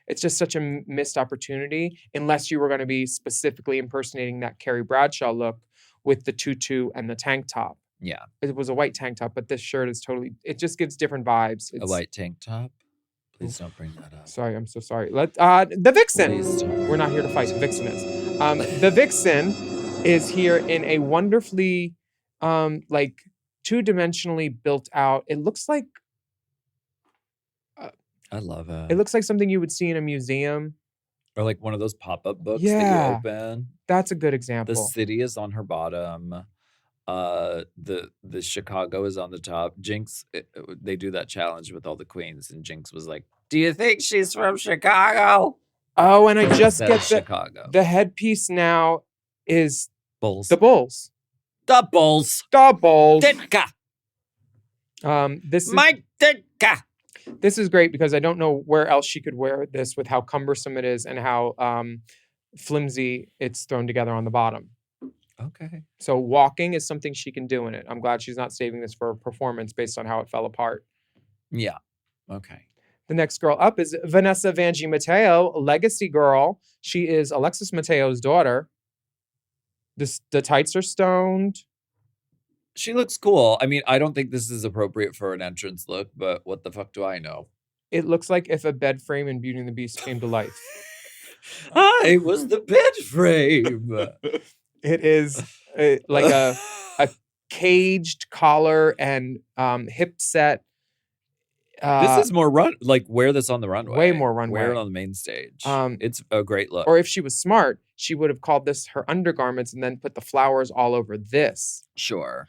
It's just such a missed opportunity unless you were going to be specifically impersonating that Carrie Bradshaw look with the tutu and the tank top. Yeah. It was a white tank top, but this shirt is it just gives different vibes. A white tank top? Please don't bring that up. Sorry, I'm so sorry. The Vixen. We're not here to fight. The Vixen is. The Vixen is here in a wonderfully, two-dimensionally built out. It looks like. I love it. It looks like something you would see in a museum. Or one of those pop-up books that you open. That's a good example. The city is on her bottom. The Chicago is on the top. Jinx, they do that challenge with all the queens, and Jinx was like, "Do you think she's from Chicago?" Oh, and I just get Chicago. The headpiece now is Bulls. The Bulls. The Bulls. The Bulls. Ditka. Mike Ditka. This is great because I don't know where else she could wear this with how cumbersome it is and how flimsy it's thrown together on the bottom. Okay. So walking is something she can do in it. I'm glad she's not saving this for a performance based on how it fell apart. Yeah. Okay. The next girl up is Vanessa Vanjie Mateo, legacy girl. She is Alexis Mateo's daughter. The tights are stoned. She looks cool. I mean, I don't think this is appropriate for an entrance look, but what the fuck do I know? It looks like if a bed frame in Beauty and the Beast came to life. I was the bed frame. It is like a caged collar and hip set. This is more wear this on the runway. Way more runway. Wear it on the main stage. It's a great look. Or if she was smart, she would have called this her undergarments and then put the flowers all over this. Sure.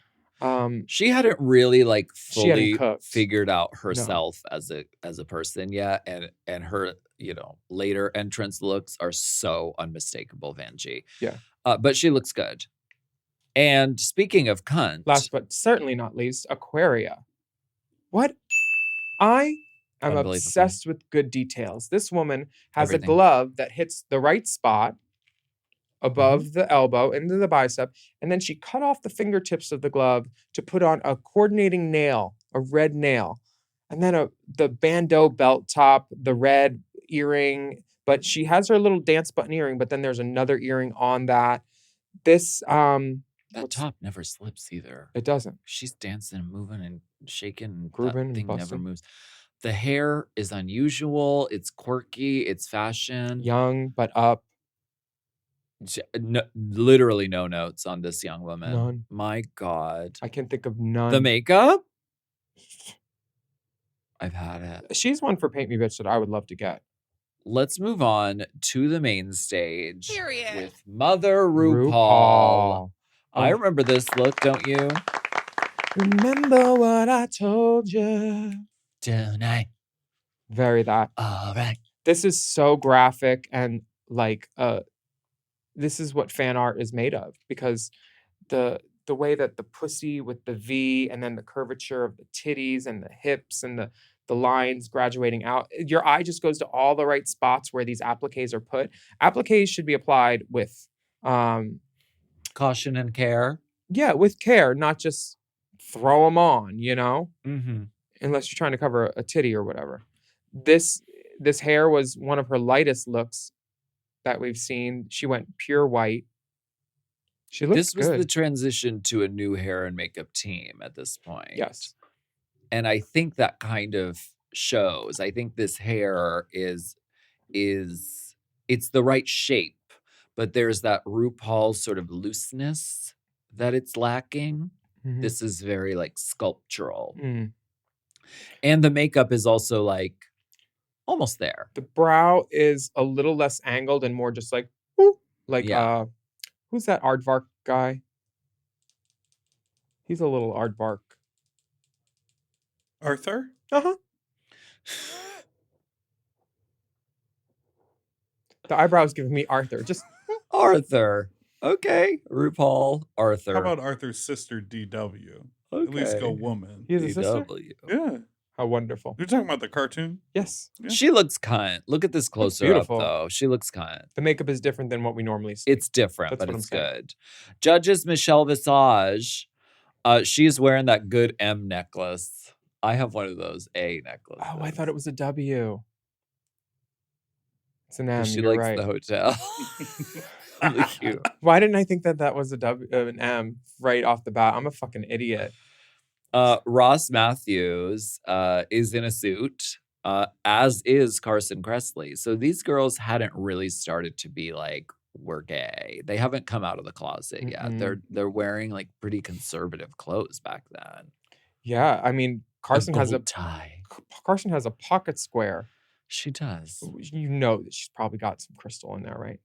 She hadn't really fully figured out herself as a person yet, and her later entrance looks are so unmistakable, Vanjie. Yeah. But she looks good. And speaking of cunt, last but certainly not least, Aquaria. What? I am obsessed with good details. This woman has a glove that hits the right spot above the elbow into the bicep, and then she cut off the fingertips of the glove to put on a coordinating nail, a red nail, and then the bandeau belt top, the red earring. But she has her little dance button earring, but then there's another earring on that. This that top never slips either. It doesn't. She's dancing and moving and shaking, and grooving, that thing and never moves. The hair is unusual. It's quirky. It's fashion. Young but up. Literally no notes on this young woman. None. My God. I can think of none. The makeup? I've had it. She's one for Paint Me Bitch that I would love to get. Let's move on to the main stage. Period. With Mother RuPaul. I remember this look, don't you? Remember what I told you. Tonight. Very that. All right. This is so graphic and like this is what fan art is made of, because the way that the pussy with the V and then the curvature of the titties and the hips and the lines graduating out, your eye just goes to all the right spots where these appliques are put. Appliques should be applied with caution and care. Yeah, with care, not just throw them on, you know? Mm-hmm. Unless you're trying to cover a titty or whatever. This hair was one of her lightest looks that we've seen. She went pure white. She looks This was good. the transition to a new hair and makeup team at this point. Yes. And I think that kind of shows. I think this hair is it's the right shape, but there's that RuPaul sort of looseness that it's lacking. Mhm. This is very like sculptural. Mm. And the makeup is also like almost there. The brow is a little less angled and more just like, whoo, like Yeah. who's that aardvark guy? He's a little aardvark. Arthur? Uh-huh. The eyebrows giving me Arthur. Just Arthur. Okay. RuPaul, Arthur. How about Arthur's sister, DW? Okay. At least go woman. he has a sister? DW. Yeah. How wonderful. You're talking about the cartoon? Yes. Yeah. She looks cunt. Look at this closer up, beautiful. though. She looks cunt. The makeup is different than what we normally see. It's different, That's but what I'm it's saying. good. Judges Michelle Visage. She's wearing that good M necklace. I have one of those A necklaces. Oh, I thought it was a W. It's an M. She You're likes right. the hotel. Really cute. Why didn't I think that was a W, an M right off the bat? I'm a fucking idiot. Ross Matthews is in a suit, as is Carson Kressley. So these girls hadn't really started to be like, we're gay. They haven't come out of the closet yet. Mm-mm. They're wearing like pretty conservative clothes back then. Yeah, I mean, Carson has a tie. Carson has a pocket square. She does. You know that she's probably got some crystal in there, right?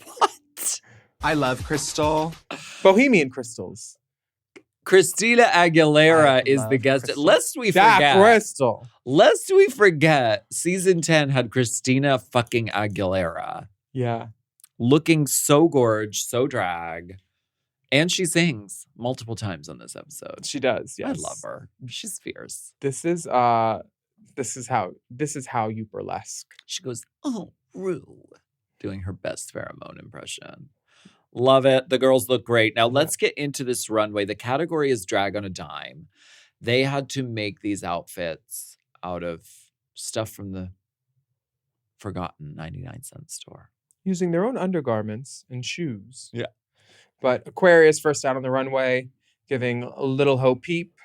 What? I love crystal. Bohemian crystals. Christina Aguilera I is the love guest. Crystal. Lest we That forget. crystal. Lest we forget, season 10 had Christina fucking Aguilera Yeah. looking so gorge, so drag. And she sings multiple times on this episode. She does, yes. I love her. She's fierce. This is how you burlesque. She goes, oh, Rue, doing her best pheromone impression. Love it. The girls look great. Now let's get into this runway. The category is drag on a dime. They had to make these outfits out of stuff from the forgotten 99-cent store. Using their own undergarments and shoes. Yeah. But Aquarius first out on the runway, giving a little Ho Peep.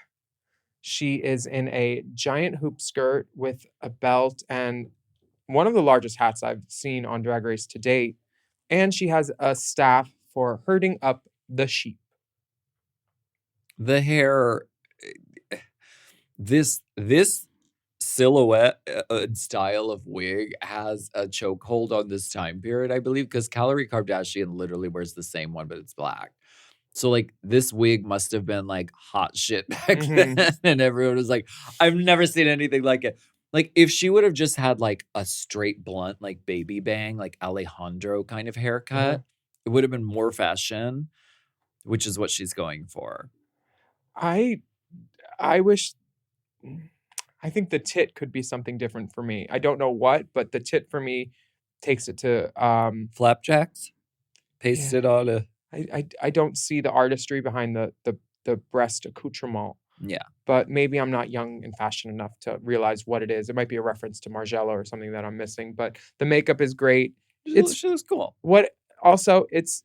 She is in a giant hoop skirt with a belt and one of the largest hats I've seen on Drag Race to date. And she has a staff for herding up the sheep. The hair, this silhouette and style of wig has a chokehold on this time period, I believe, because Khloe Kardashian literally wears the same one, but it's black. So like this wig must have been like hot shit back then. And everyone was like, I've never seen anything like it. Like if she would have just had like a straight blunt, like baby bang, like Alejandro kind of haircut, it would have been more fashion, which is what she's going for. I think the tit could be something different for me. I don't know what, but the tit for me takes it to Flapjacks? Pasted on a... I don't see the artistry behind the breast accoutrement. Yeah. But maybe I'm not young and fashion enough to realize what it is. It might be a reference to Margiela or something that I'm missing. But the makeup is great. She looks cool. It's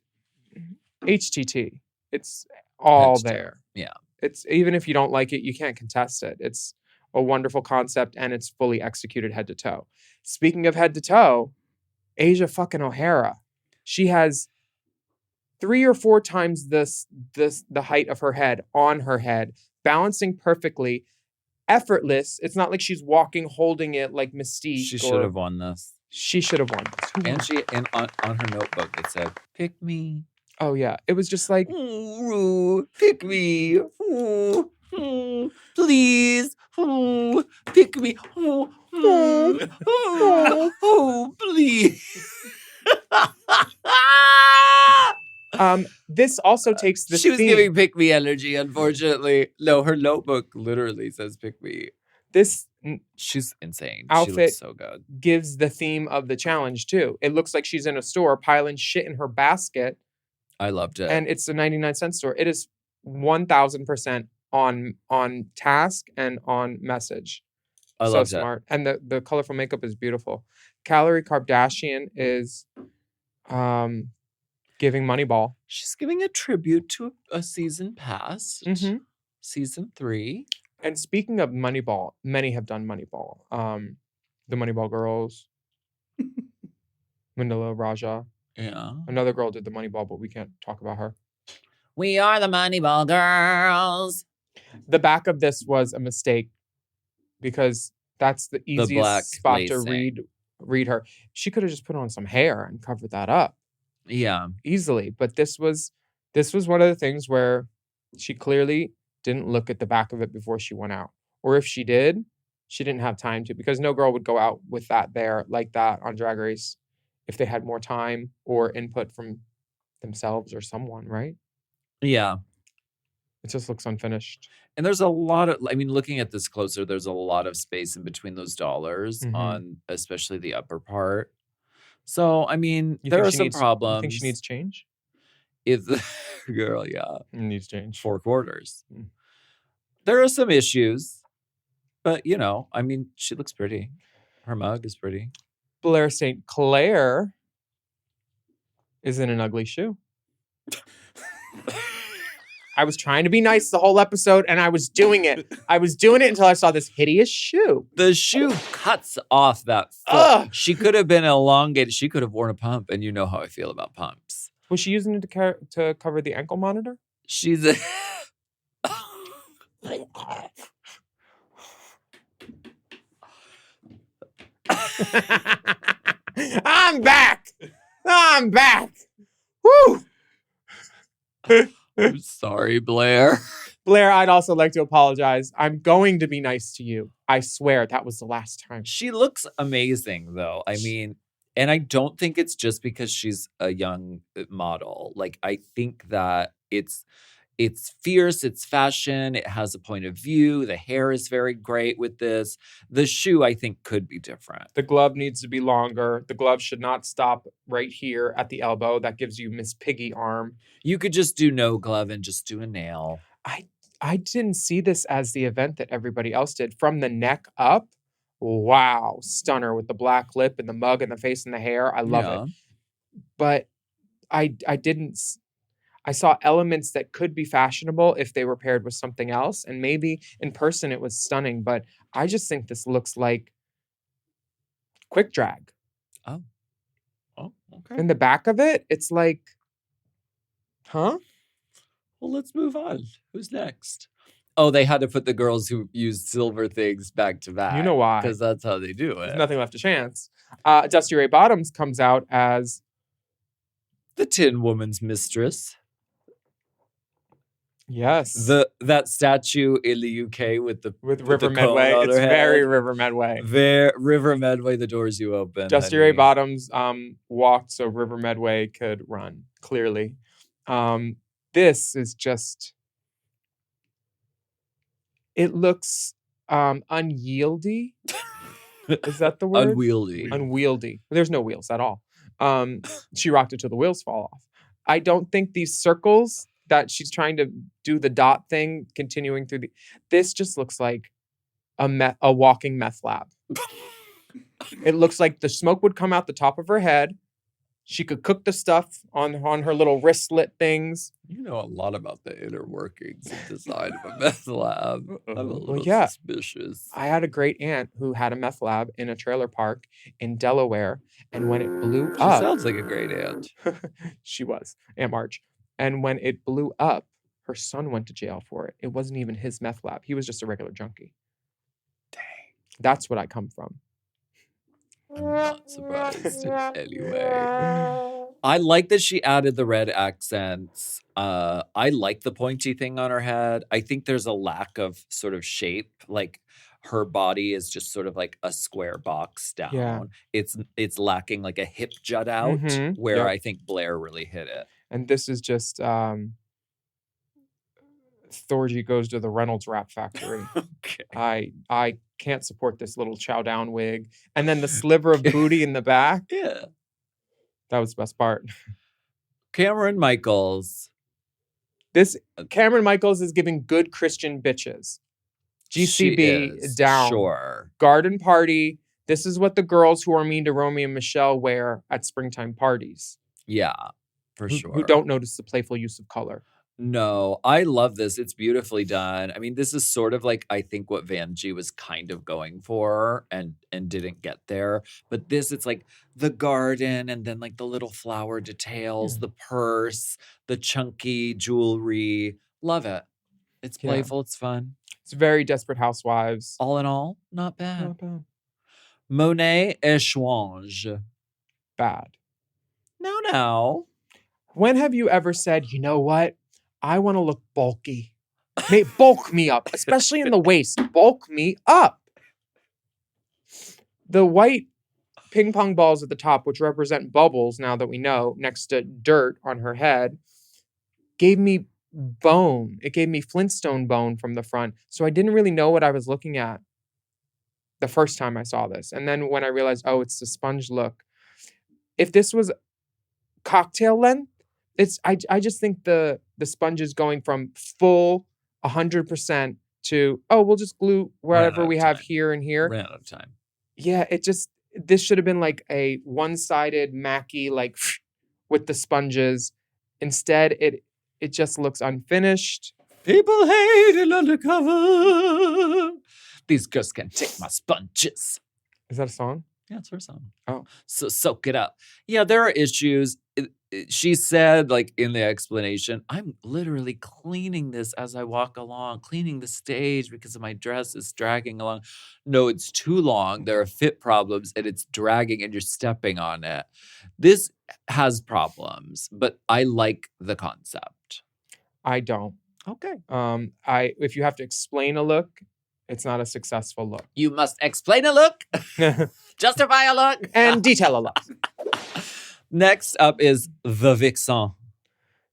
HTT. It's all Hedge there. Yeah. It's even if you don't like it, you can't contest it. It's a wonderful concept and it's fully executed head to toe. Speaking of head to toe, Asia fucking O'Hara. She has 3 or 4 times the height of her head on her head, balancing perfectly, effortless. It's not like she's walking holding it like Mystique. She should have won this. She should have won this. And on her notebook it said, "Pick me." Oh yeah, it was just like, "Ooh, pick me. Please. Pick me. Please." This also takes the She was theme. giving pick me energy, unfortunately. No, her notebook literally says pick me. She's insane. Outfit she looks so good. Gives the theme of the challenge too. It looks like she's in a store piling shit in her basket. I loved it. And it's a 99-cent store. It is 1000% on task and on message. I so love smart. And the colorful makeup is beautiful. Calorie Kardashian is giving Moneyball. She's giving a tribute to a season past. Mm-hmm. Season 3. And speaking of Moneyball, many have done Moneyball. The Moneyball girls. Manila Raja. Yeah. Another girl did the Moneyball, but we can't talk about her. We are the Moneyball girls. The back of this was a mistake because that's the easiest spot lacing. to read her. She could have just put on some hair and covered that up. Yeah. Easily. But this was one of the things where she clearly didn't look at the back of it before she went out. Or if she did, she didn't have time to, because no girl would go out with that there like that on Drag Race if they had more time or input from themselves or someone, right? Yeah. It just looks unfinished. And there's a lot of, looking at this closer, there's a lot of space in between those dollars on especially the upper part. So, there are some problems. You think she needs change? Girl, yeah. Needs change. 4 quarters. There are some issues, but she looks pretty. Her mug is pretty. Blair St. Clair is in an ugly shoe. I was trying to be nice the whole episode, and I was doing it. I was doing it until I saw this hideous shoe. The shoe cuts off that foot. She could have been elongated. She could have worn a pump, and you know how I feel about pumps. Was she using it to cover the ankle monitor? She's a... I'm back. Woo! I'm sorry, Blair. Blair, I'd also like to apologize. I'm going to be nice to you. I swear that was the last time. She looks amazing, though. And I don't think it's just because she's a young model. I think that it's fierce, it's fashion, it has a point of view. The hair is very great with this. The shoe, I think, could be different. The glove needs to be longer. The glove should not stop right here at the elbow. That gives you Miss Piggy arm. You could just do no glove and just do a nail. I didn't see this as the event that everybody else did. From the neck up, wow, stunner with the black lip and the mug and the face and the hair. I love it. But I didn't... I saw elements that could be fashionable if they were paired with something else. And maybe in person it was stunning. But I just think this looks like quick drag. Oh, okay. In the back of it, it's like, huh? Well, let's move on. Who's next? Oh, they had to put the girls who used silver things back to back. You know why? Because that's how they do it. There's nothing left to chance. Dusty Ray Bottoms comes out as the Tin Woman's mistress. Yes. That statue in the UK with River Medway. It's very River Medway. River Medway, the doors you open. Dusty Ray Bottoms walked so River Medway could run, clearly. This is just... It looks unyieldy. Is that the word? Unwieldy. There's no wheels at all. She rocked it till the wheels fall off. I don't think these circles that she's trying to do the dot thing, continuing through this just looks like a walking meth lab. It looks like the smoke would come out the top of her head, She could cook the stuff on her little wristlet things. You know a lot about the inner workings and design of a meth lab. I'm a little suspicious. I had a great aunt who had a meth lab in a trailer park in Delaware, and when it blew She up... sounds like a great aunt. She was, Aunt Marge. And when it blew up, her son went to jail for it. It wasn't even his meth lab. He was just a regular junkie. Dang. That's what I come from. I'm not surprised anyway. I like that she added the red accents. I like the pointy thing on her head. I think there's a lack of sort of shape. Like her body is just sort of like a square box down. Yeah. It's lacking like a hip jut out where I think Blair really hit it. And this is just Thorgy goes to the Reynolds Wrap Factory. Okay. I can't support this little chow down wig. And then the sliver of booty in the back. Yeah. That was the best part. Cameron Michaels. Cameron Michaels is giving good Christian bitches. GCB down. Sure. Garden party. This is what the girls who are mean to Romeo and Michelle wear at springtime parties. Yeah, for sure. Who don't notice the playful use of color. No, I love this. It's beautifully done. I mean, this is sort of like, I think what Vanjie was kind of going for and didn't get there. But this, it's like the garden and then like the little flower details, the purse, the chunky jewelry. Love it. It's playful. It's fun. It's very Desperate Housewives. All in all, not bad. Not bad. Monet Échange. Bad. No. When have you ever said, you know what? I want to look bulky. Bulk me up, especially in the waist. Bulk me up. The white ping pong balls at the top, which represent bubbles, now that we know, next to dirt on her head, gave me bone. It gave me Flintstone bone from the front. So I didn't really know what I was looking at the first time I saw this. And then when I realized, oh, it's the sponge look. If this was cocktail length, I just think the sponge is going from full 100% to, we'll just glue wherever we have here and here. Ran out of time. Yeah, this should have been like a one-sided Mackie, like with the sponges. Instead, it just looks unfinished. People hate it undercover. These girls can take my sponges. Is that a song? Yeah, it's her song. Oh. So soak it up. Yeah, there are issues. She said, like, in the explanation, I'm literally cleaning this as I walk along, cleaning the stage because my dress is dragging along. No, it's too long. There are fit problems, and it's dragging, and you're stepping on it. This has problems, but I like the concept. I don't. Okay. If you have to explain a look, it's not a successful look. You must explain a look, justify a look, and detail a look. Next up is the Vixen.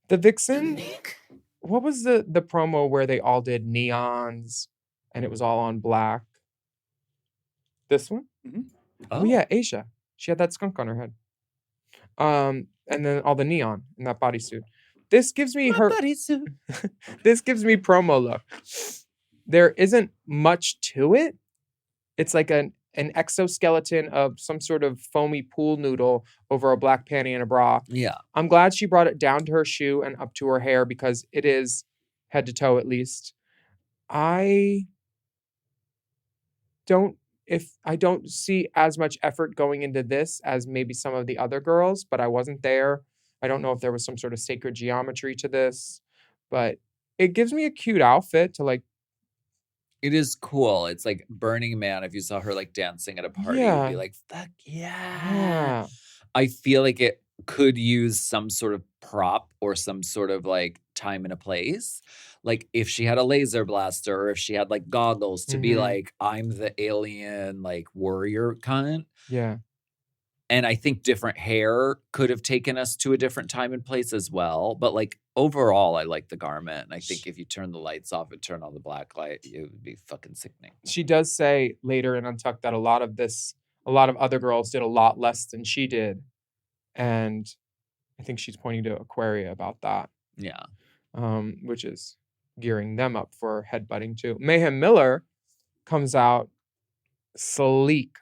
The Vixen? What was the promo where they all did neons and it was all on black? This one? Mm-hmm. Oh yeah, Asia. She had that skunk on her head. And then all the neon in that bodysuit. This gives me bodysuit. This gives me promo look. There isn't much to it. It's like an exoskeleton of some sort of foamy pool noodle over a black panty and a bra. Yeah. I'm glad she brought it down to her shoe and up to her hair because it is head to toe at least. I don't see as much effort going into this as maybe some of the other girls, but I wasn't there. I don't know if there was some sort of sacred geometry to this, but it gives me a cute outfit to like. It is cool. It's like Burning Man. If you saw her like dancing at a party, you'd be like, fuck yeah. I feel like it could use some sort of prop or some sort of like time and a place. Like if she had a laser blaster or if she had like goggles to be like, I'm the alien like warrior cunt. Yeah. And I think different hair could have taken us to a different time and place as well. But like overall, I like the garment. And I think if you turn the lights off and turn on the black light, it would be fucking sickening. She does say later in Untucked that a lot of other girls did a lot less than she did. And I think she's pointing to Aquaria about that. Yeah. Which is gearing them up for headbutting too. Mayhem Miller comes out sleek.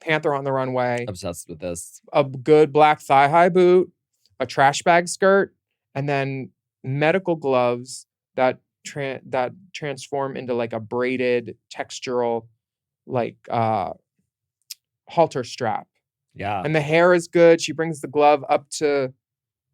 Panther on the Runway. Obsessed with this. A good black thigh-high boot, a trash bag skirt, and then medical gloves that transform into like a braided textural like halter strap. Yeah. And the hair is good. She brings the glove up to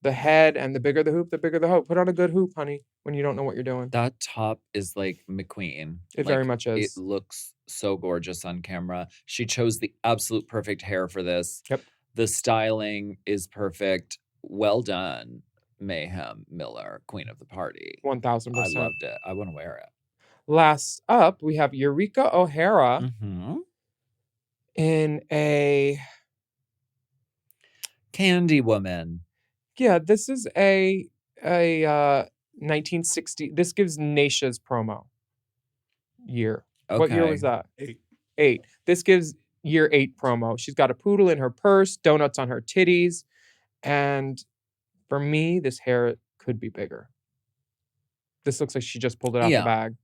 the head, and the bigger the hoop, the bigger the hope. Put on a good hoop, honey, when you don't know what you're doing. That top is like McQueen. It very much is. It looks so gorgeous on camera. She chose the absolute perfect hair for this. Yep. The styling is perfect. Well done, Mayhem Miller, queen of the party. 1000%. I loved it. I want to wear it. Last up, we have Eureka O'Hara in a Candy Woman. Yeah, this is a 1960. This gives Naisha's promo year. Okay. What year was that? 8. 8. This gives year 8 promo. She's got a poodle in her purse, donuts on her titties, and for me, this hair could be bigger. This looks like she just pulled it out the bag.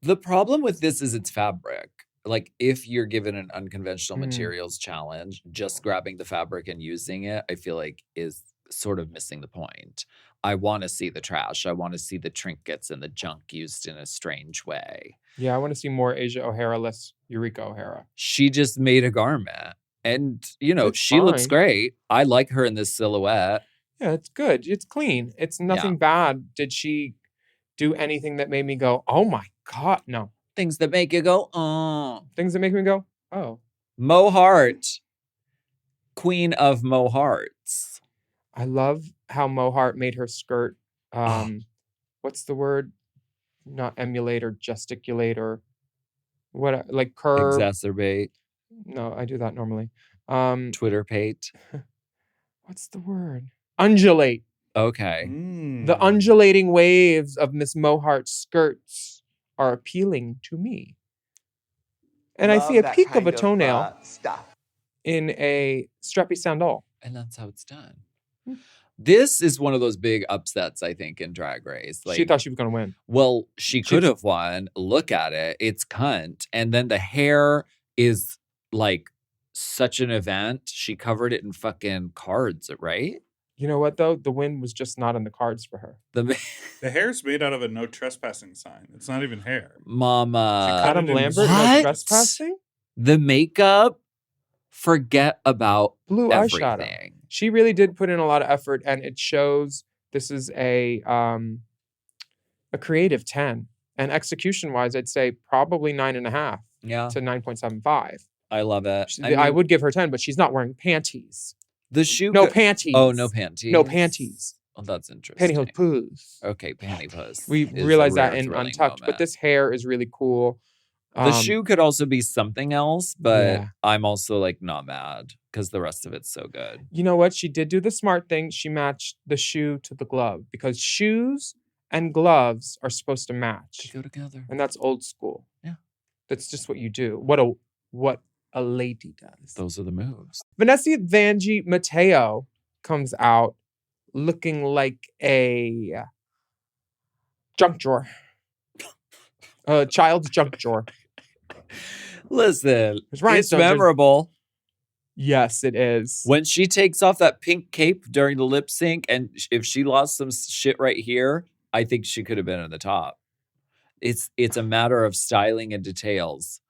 The problem with this is its fabric. Like, if you're given an unconventional materials challenge, just grabbing the fabric and using it, I feel like is sort of missing the point. I want to see the trash. I want to see the trinkets and the junk used in a strange way. Yeah, I want to see more Asia O'Hara, less Eureka O'Hara. She just made a garment. And, you know, It's she looks fine. great. I like her in this silhouette. Yeah, it's good. It's clean. It's nothing bad. Did she do anything that made me go, oh my God? No. Things that make you go, oh. Things that make me go, oh. Mo Hart. Queen of Mo Hearts. I love how Mo Hart made her skirt. What's the word? Not emulate or gesticulate or what? Like curve. Exacerbate. No, I do that normally. Twitter pate. What's the word? Undulate. Okay. The undulating waves of Miss Mo Hart's skirts are appealing to me. And I see a peak of a toenail in a strappy sandal. And that's how it's done. This is one of those big upsets, I think, in Drag Race. Like, she thought she was going to win. Well, she could have won. Look at it. It's cunt. And then the hair is like such an event. She covered it in fucking cards, right? You know what, though? The win was just not in the cards for her. The hair's made out of a no trespassing sign. It's not even hair. Mama. Adam Lambert, no trespassing? The makeup, forget about blue everything. Eyeshadow. She really did put in a lot of effort, and it shows this is a creative 10. And execution-wise, I'd say probably 9.5 to 9.75. I love it. I would give her 10, but she's not wearing panties. The shoe. No panties. Oh, no panties. No panties. Oh, that's interesting. Pantyhose poos. Okay, pantyhose. We realized that in Untucked, but this hair is really cool. The shoe could also be something else, but I'm also like not mad because the rest of it's so good. You know what? She did do the smart thing. She matched the shoe to the glove because shoes and gloves are supposed to match. They go together. And that's old school. Yeah. That's just what you do. What a lady does. Those are the moves. Vanessa Vanjie Mateo comes out looking like a junk drawer. A child's junk drawer. Listen, it's memorable. Yes, it is. When she takes off that pink cape during the lip sync, and if she lost some shit right here, I think she could have been in the top. It's a matter of styling and details.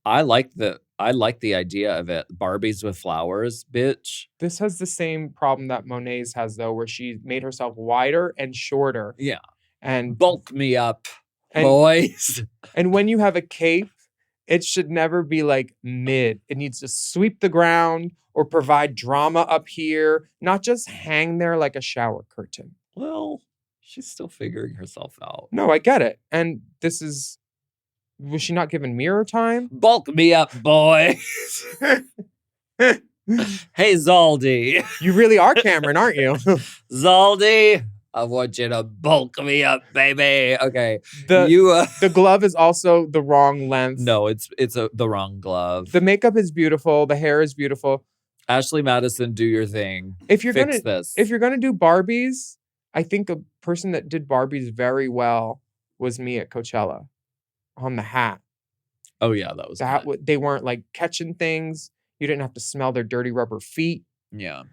I like the idea of it. Barbies with flowers, bitch. This has the same problem that Monet's has, though, where she made herself wider and shorter. Yeah. And bulk me up, boys. And when you have a cape, it should never be like mid. It needs to sweep the ground or provide drama up here, not just hang there like a shower curtain. Well, she's still figuring herself out. No, I get it. And this is... Was she not given mirror time? Bulk me up, boy. Hey, Zaldi. You really are Cameron, aren't you? Zaldi, I want you to bulk me up, baby. Okay. The glove is also the wrong length. No, it's the wrong glove. The makeup is beautiful. The hair is beautiful. Ashley Madison, do your thing. If you're Fix this. If you're gonna do Barbies, I think a person that did Barbies very well was me at Coachella. On the hat. Oh yeah, that was They weren't like catching things. You didn't have to smell their dirty rubber feet. Yeah.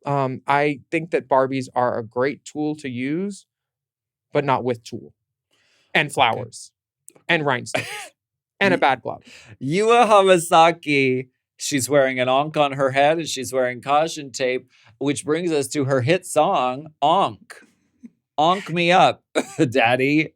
I think that Barbies are a great tool to use, but not with tulle and flowers and rhinestones and a bad glove. Yua Hamasaki, she's wearing an onk on her head and she's wearing caution tape, which brings us to her hit song, Onk. Onk me up, daddy.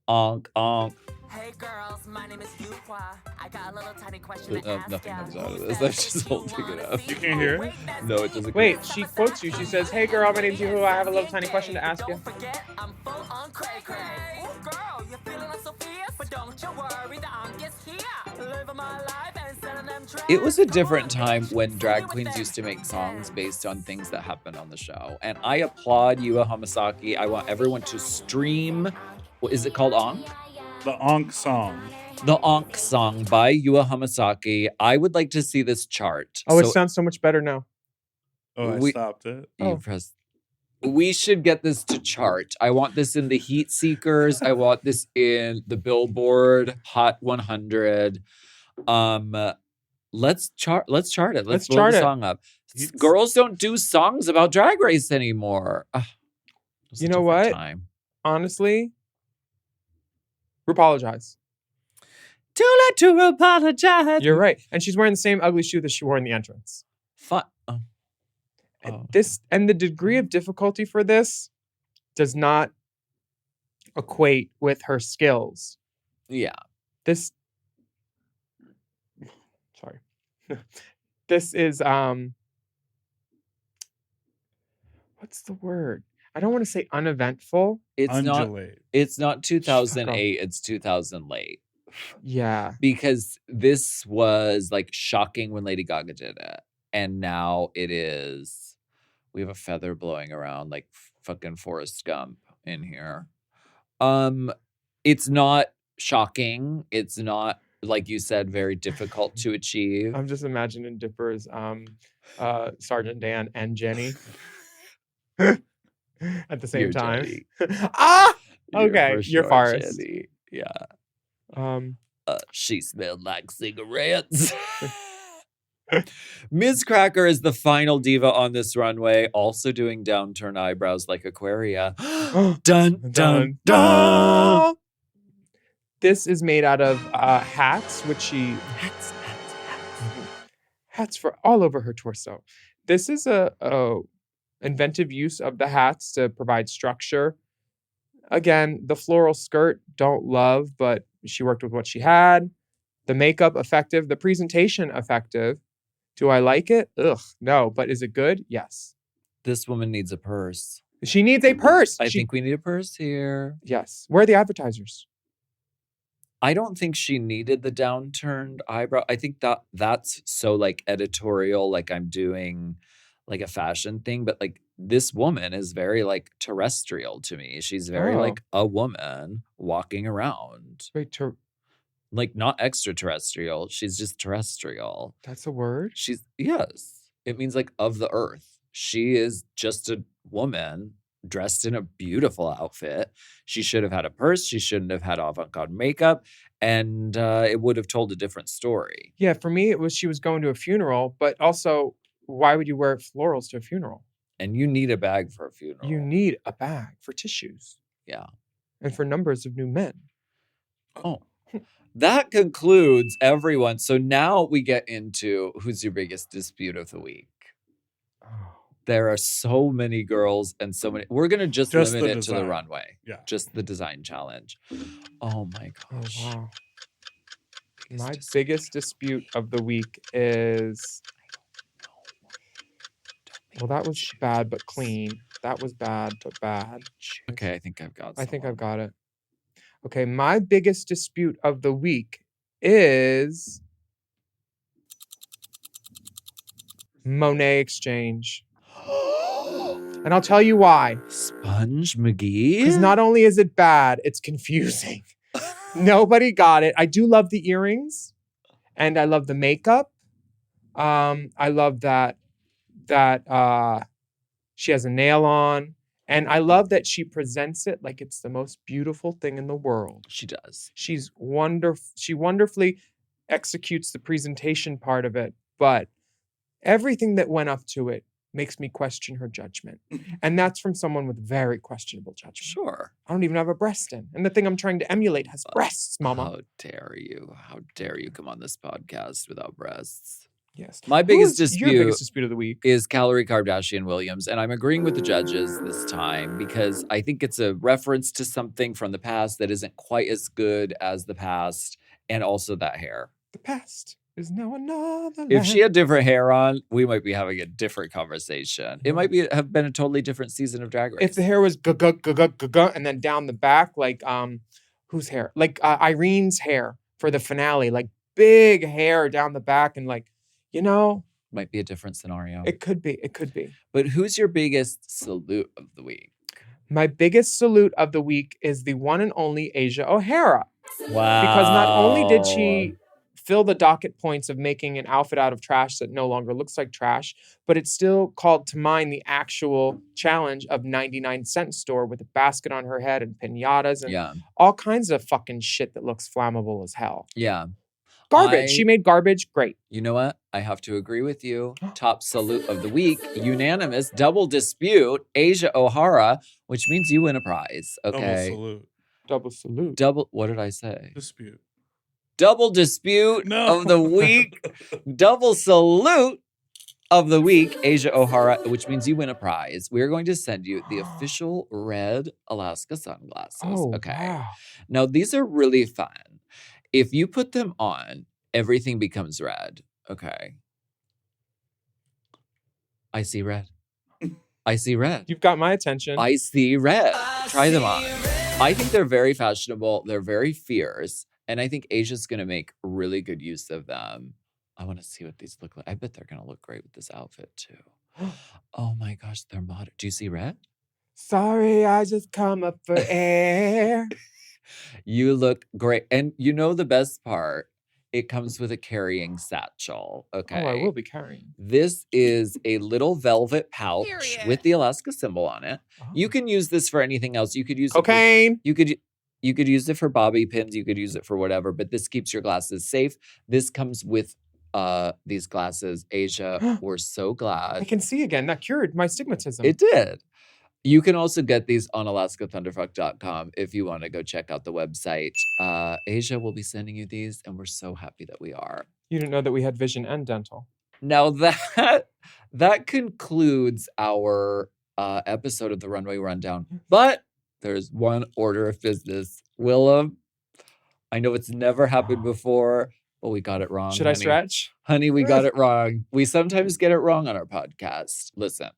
Onk, onk. Hey girls, my name is Yuhua. I got a little tiny question to ask Nothing ya. comes out of this. I'm just holding it up. You can't hear it? No, it doesn't. Wait, she quotes you. She says, "Hey girl, my name's Yuhua. I have a little tiny question to ask you." Don't forget, I'm full on cray cray. Ooh, girl, you're feeling like Sophia, but don't you worry, the I'm just here. Living my life and selling them tracks. It was a different time when drag queens used to make songs based on things that happened on the show. And I applaud Yua Hamasaki. I want everyone to stream. What is it called? Onk? The Onk song. The Onk song by Yua Hamasaki. I would like to see this chart. Oh, it sounds so much better now. Oh, I stopped it. We should get this to chart. I want this in the Heat Seekers. I want this in the Billboard Hot 100. Let's chart it. Let's blow the song up. Girls don't do songs about Drag Race anymore. You know what? Honestly, apologize. Too late to apologize. You're right. And she's wearing the same ugly shoe that she wore in the entrance. Fun. And the degree of difficulty for this does not equate with her skills. Yeah. This is what's the word? I don't want to say uneventful. It's not 2008, it's 2000 late. Yeah. Because this was like shocking when Lady Gaga did it. And now it is, we have a feather blowing around like fucking Forrest Gump in here. It's not shocking. It's not, like you said, very difficult to achieve. I'm just imagining Dipper's Sergeant Dan and Jenny at the same time. Okay, you're Forrest. Jenny. Yeah. She smelled like cigarettes. Ms. Cracker is the final diva on this runway, also doing downturn eyebrows like Aquaria. Dun, dun, dun. This is made out of hats, which she... Hats for all over her torso. This is a inventive use of the hats to provide structure. Again, the floral skirt, don't love, but she worked with what she had. The makeup, effective. The presentation, effective. Do I like it? Ugh, no. But is it good? Yes. This woman needs a purse. She needs a purse. I think we need a purse here. Yes. Where are the advertisers? I don't think she needed the downturned eyebrow. I think that's so like editorial, like I'm doing like a fashion thing, but like this woman is very like terrestrial to me. She's very like a woman walking around. Wait, like not extraterrestrial. She's just terrestrial. That's a word? Yes. It means like of the earth. She is just a woman dressed in a beautiful outfit. She should have had a purse. She shouldn't have had avant-garde makeup. And it would have told a different story. Yeah, for me, it was she was going to a funeral, but also, why would you wear florals to a funeral? And you need a bag for a funeral. You need a bag for tissues. Yeah. And for numbers of new men. Oh. That concludes everyone. So now we get into who's your biggest dispute of the week. There are so many girls and so many. We're going to just limit it to the runway. Yeah. Just the design challenge. Oh my gosh. Oh, wow. My biggest dispute of the week is... Well, that was bad, but clean. That was bad, but bad. Okay, I think I've got I think I've got it. Okay, my biggest dispute of the week is... Monet Exchange. And I'll tell you why. Sponge McGee? Because not only is it bad, it's confusing. Nobody got it. I do love the earrings. And I love the makeup. I love that she has a nail on. And I love that she presents it like it's the most beautiful thing in the world. She does. She wonderfully executes the presentation part of it, but everything that went up to it makes me question her judgment. And that's from someone with very questionable judgment. Sure. I don't even have a breast in. And the thing I'm trying to emulate has breasts, mama. How dare you? How dare you come on this podcast without breasts? Yes. My biggest dispute, your biggest dispute of the week is Calorie Kardashian-Williams. And I'm agreeing with the judges this time because I think it's a reference to something from the past that isn't quite as good as the past. And also that hair. The past is now another If she had different hair on, we might be having a different conversation. It might have been a totally different season of Drag Race. If the hair was and then down the back, like whose hair? Like Irene's hair for the finale, like big hair down the back, and like, you know, might be a different scenario. It could be. It could be. But who's your biggest salute of the week? My biggest salute of the week is the one and only Asia O'Hara. Wow. Because not only did she fill the docket points of making an outfit out of trash that no longer looks like trash, but it still called to mind the actual challenge of 99-cent store with a basket on her head and piñatas and all kinds of fucking shit that looks flammable as hell. Yeah. Garbage. She made garbage great. You know what? I have to agree with you. Top salute of the week, unanimous, double dispute, Asia O'Hara, which means you win a prize. Okay. Double salute. Double, what did I say? Dispute. Double dispute of the week. Double salute of the week, Asia O'Hara, which means you win a prize. We're going to send you the official red Alaska sunglasses. Okay. Wow. Now, these are really fun. If you put them on, everything becomes red. Okay. I see red. I see red. You've got my attention. I see red. Try them on. I think they're very fashionable. They're very fierce. And I think Asia's going to make really good use of them. I want to see what these look like. I bet they're going to look great with this outfit too. Oh my gosh, they're modern. Do you see red? Sorry, I just come up for air. You look great. And you know the best part? It comes with a carrying satchel. Okay. Oh, I will be carrying. This is a little velvet pouch with the Alaska symbol on it. Oh. You can use this for anything else. You could use cocaine. You could use it for bobby pins. You could use it for whatever, but this keeps your glasses safe. This comes with these glasses. Asia, we're so glad. I can see again. That cured my stigmatism. It did. You can also get these on alaskathunderfuck.com if you want to go check out the website. Asia will be sending you these, and we're so happy that we are. You didn't know that we had vision and dental. Now that concludes our episode of the Runway Rundown. But there's one order of business. Willam, I know it's never happened before, but we got it wrong. Should I stretch? Honey, we got it wrong. We sometimes get it wrong on our podcast. Listen.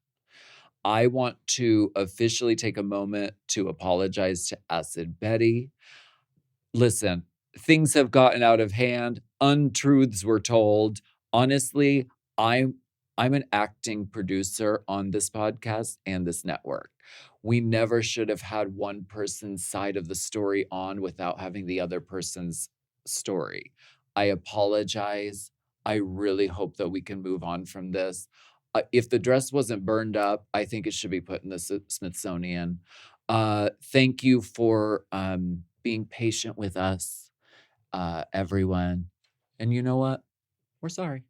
I want to officially take a moment to apologize to Acid Betty. Listen, things have gotten out of hand. Untruths were told. Honestly, I'm an acting producer on this podcast and this network. We never should have had one person's side of the story on without having the other person's story. I apologize. I really hope that we can move on from this. If the dress wasn't burned up, I think it should be put in the Smithsonian. Thank you for being patient with us, everyone. And you know what? We're sorry.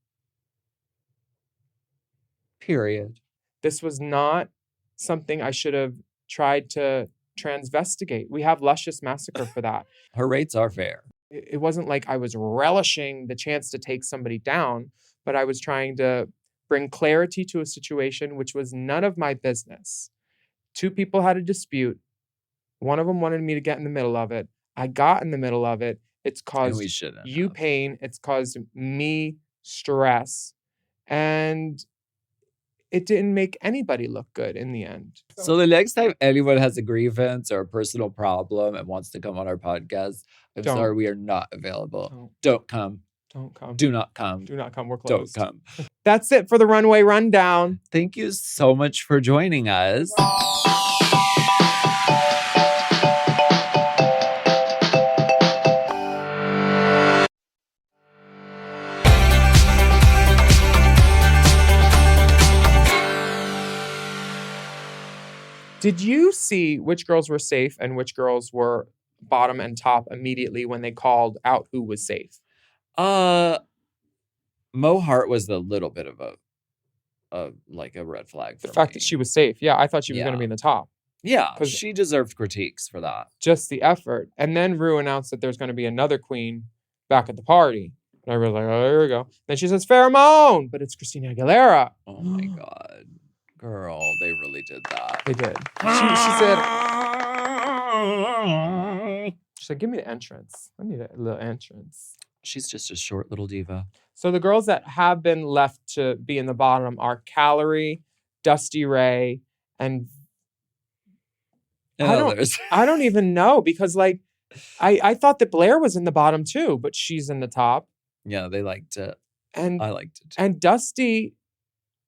Period. This was not something I should have tried to transvestigate. We have Luscious Massacre for that. Her rates are fair. It wasn't like I was relishing the chance to take somebody down, but I was trying to bring clarity to a situation which was none of my business. Two people had a dispute. One of them wanted me to get in the middle of it. I got in the middle of it. It's caused you pain. It's caused me stress. And it didn't make anybody look good in the end. So the next time anyone has a grievance or a personal problem and wants to come on our podcast, I'm sorry, we are not available. Don't come. Don't come. Do not come. Do not come. We're closed. Don't come. That's it for the Runway Rundown. Thank you so much for joining us. Did you see which girls were safe and which girls were bottom and top immediately when they called out who was safe? Mo Hart was a little bit of a red flag for the fact me. that she was safe. Yeah, I thought she was going to be in the top. Yeah, she deserved critiques for that. Just the effort. And then Rue announced that there's going to be another queen back at the party. And I was like, oh, here we go. Then she says, pheromone, but it's Christina Aguilera. Oh my God. Girl, they really did that. They did. She said, give me the entrance. I need a little entrance. She's just a short little diva. So the girls that have been left to be in the bottom are Calorie, Dusty Ray, and others. I don't even know because like I thought that Blair was in the bottom too, but she's in the top. Yeah, they liked it. And I liked it too. And Dusty,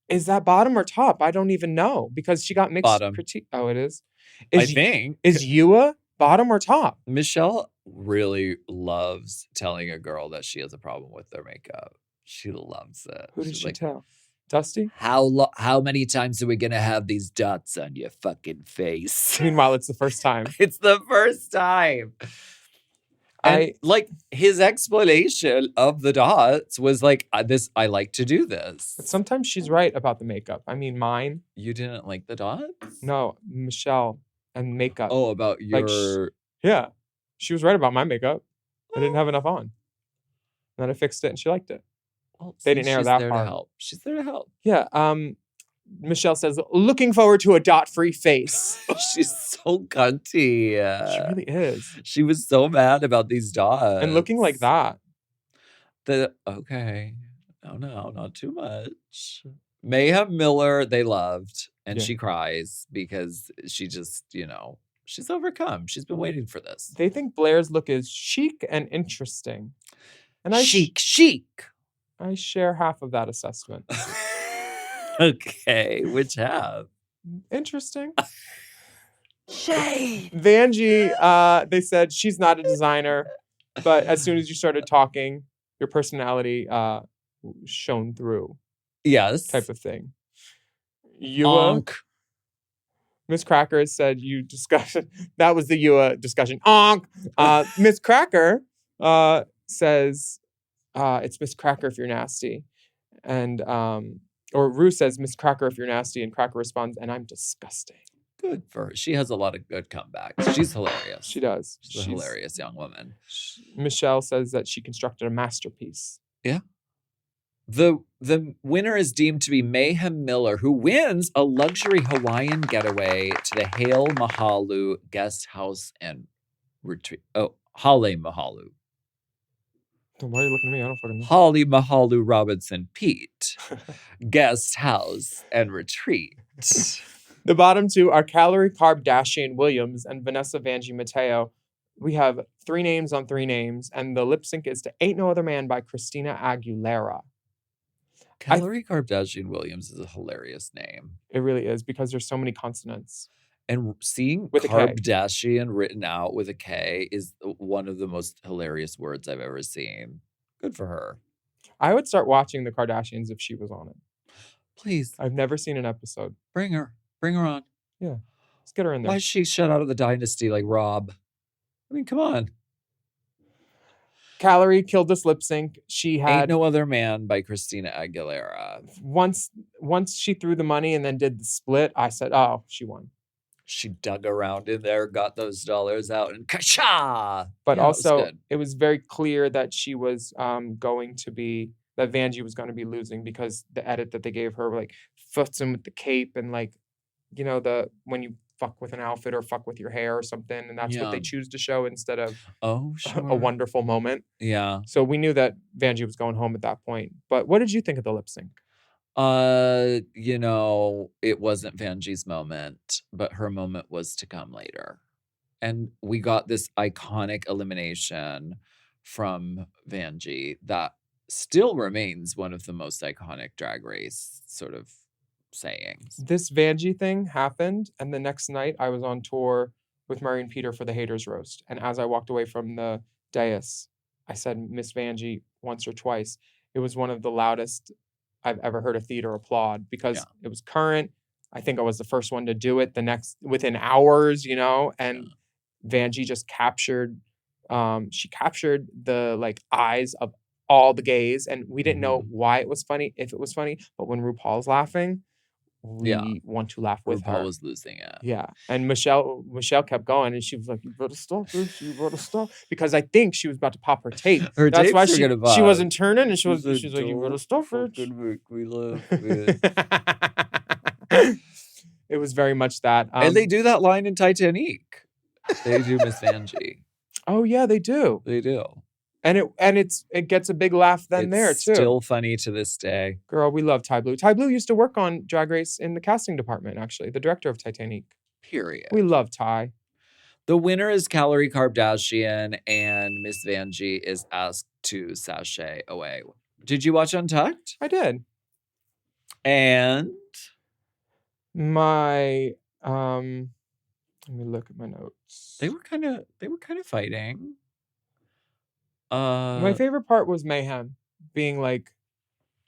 is that bottom or top? I don't even know because she got mixed critique. Oh, it is? I think. Is Yua bottom or top? Michelle really loves telling a girl that she has a problem with their makeup. She loves it. Who did she tell? Dusty? How many times are we going to have these dots on your fucking face? Meanwhile, it's the first time. It's the first time. And like his explanation of the dots was like, I like to do this. But sometimes she's right about the makeup. I mean, mine. You didn't like the dots? No, Michelle and makeup. Oh, about your... yeah. She was right about my makeup. I didn't have enough on. And then I fixed it and she liked it. Well, they didn't air that part. To help. She's there to help. Yeah. Michelle says, looking forward to a dot-free face. She's so cunty. She really is. She was so mad about these dots. And looking like that. Okay. No, not too much. Mayhem Miller, they loved. And she cries because she just, she's overcome. She's been waiting for this. They think Blair's look is chic and interesting. And chic. I share half of that assessment. Okay, which half? Interesting. Shade. Vanjie, they said she's not a designer, but as soon as you started talking, your personality shone through. Yes. Type of thing. Yua. Miss Cracker said you discussion. That was the Yua discussion. Miss Cracker says it's Miss Cracker if you're nasty. And or Rue says, Miss Cracker if you're nasty, and Cracker responds, and I'm disgusting. Good for her. She has a lot of good comebacks. She's hilarious. She does. She's a hilarious young woman. Michelle says that she constructed a masterpiece. Yeah. The winner is deemed to be Mayhem Miller, who wins a luxury Hawaiian getaway to the Hale Mahalu guest house and retreat. Oh, Hale Mahalu. Why are you looking at me? I don't fucking know. Holly Mahalu Robinson Pete, guest house and retreat. The bottom two are Calorie Kardashian Williams and Vanessa Vanjie Mateo. We have 3 names on 3 names, and the lip sync is to Ain't No Other Man by Christina Aguilera. Calorie Kardashian Williams is a hilarious name. It really is, because there's so many consonants. And seeing Kardashian written out with a K is one of the most hilarious words I've ever seen. Good for her. I would start watching the Kardashians if she was on it. Please. I've never seen an episode. Bring her. Bring her on. Yeah. Let's get her in there. Why is she shut out of the dynasty like Rob? I mean, come on. Calorie killed this lip sync. She had Ain't No Other Man by Christina Aguilera. Once she threw the money and then did the split, I said, oh, she won. She dug around in there, got those dollars out, and kasha! But yeah, also, it was very clear that she was going to be, that Vanjie was going to be losing, because the edit that they gave her, like, fucks him with the cape and, like, when you fuck with an outfit or fuck with your hair or something, and that's what they choose to show instead of a wonderful moment. Yeah. So we knew that Vanjie was going home at that point. But what did you think of the lip sync? It wasn't Vanjie's moment, but her moment was to come later. And we got this iconic elimination from Vanjie that still remains one of the most iconic Drag Race sort of sayings. This Vanjie thing happened, and the next night I was on tour with Murray and Peter for the Haters Roast. And as I walked away from the dais, I said Miss Vanjie once or twice. It was one of the loudest I've ever heard a theater applaud, because it was current. I think I was the first one to do it within hours, you know, and Vanjie just captured the like eyes of all the gays, and we didn't know why it was funny, if it was funny, but when RuPaul's laughing, we want to laugh with RuPaul her. was losing it. Yeah. And Michelle kept going, and she was like, you better stop this, you better stop. Because I think she was about to pop her tape. That's why she wasn't turning, and she's like, you better stop it. We love it. It was very much that. And they do that line in Titanic. They do Miss Vanjie. Oh yeah, they do. They do. And it gets a big laugh there too. Still funny to this day. Girl, we love Ty Blue. Ty Blue used to work on Drag Race in the casting department, actually, the director of Titanic. Period. We love Ty. The winner is Calorie Kardashian, and Miss Vanjie is asked to sashay away. Did you watch Untucked? I did. And my let me look at my notes. They were kind of fighting. My favorite part was Mayhem being like,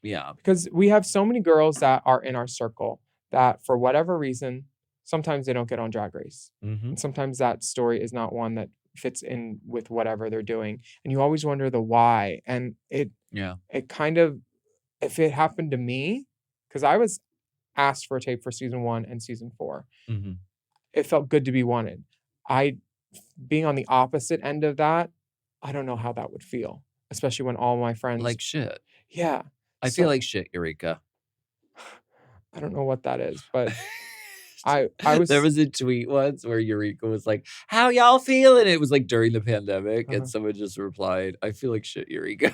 yeah, because we have so many girls that are in our circle that for whatever reason, sometimes they don't get on Drag Race. And sometimes that story is not one that fits in with whatever they're doing. And you always wonder the why. And it kind of, if it happened to me, because I was asked for a tape for season 1 and season 4, it felt good to be wanted. Being on the opposite end of that, I don't know how that would feel, especially when all my friends like shit. Yeah. I feel like shit, Eureka. I don't know what that is, but I was. There was a tweet once where Eureka was like, "How y'all feeling?" It was like during the pandemic, and someone just replied, "I feel like shit, Eureka."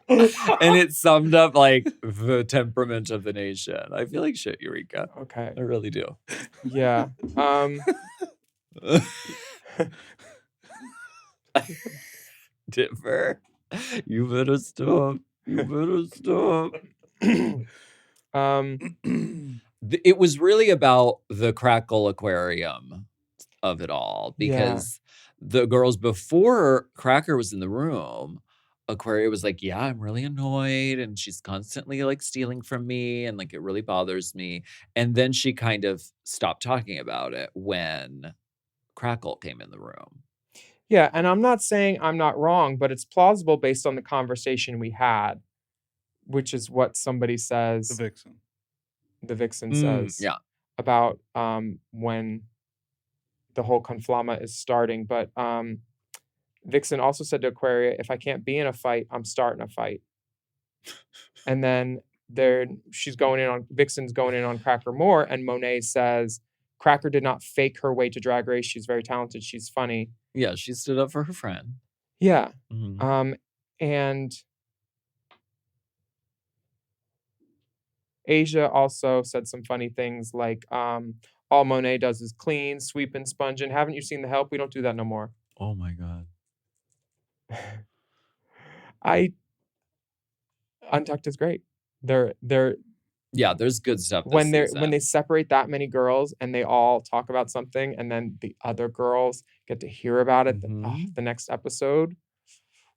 And it summed up like the temperament of the nation. I feel like shit, Eureka. Okay. I really do. Yeah. Differ. You better stop. You better stop. It was really about the Crackle Aquarium of it all, because the girls before Cracker was in the room, Aquaria was like, yeah, I'm really annoyed, and she's constantly like stealing from me, and like it really bothers me. And then she kind of stopped talking about it when Crackle came in the room. Yeah, and I'm not saying I'm not wrong, but it's plausible based on the conversation we had, which is what somebody says. The vixen says. Yeah. About when the whole conflama is starting. But Vixen also said to Aquaria, if I can't be in a fight, I'm starting a fight. And then Vixen's going in on Cracker more, and Monet says, Cracker did not fake her way to Drag Race. She's very talented. She's funny. Yeah, she stood up for her friend. Yeah. Mm-hmm. And Asia also said some funny things like, all Monet does is clean, sweep, and sponge. And haven't you seen The Help? We don't do that no more. Oh my God. Untucked is great. Yeah, there's good stuff. When they separate that many girls and they all talk about something, and then the other girls get to hear about it the next episode.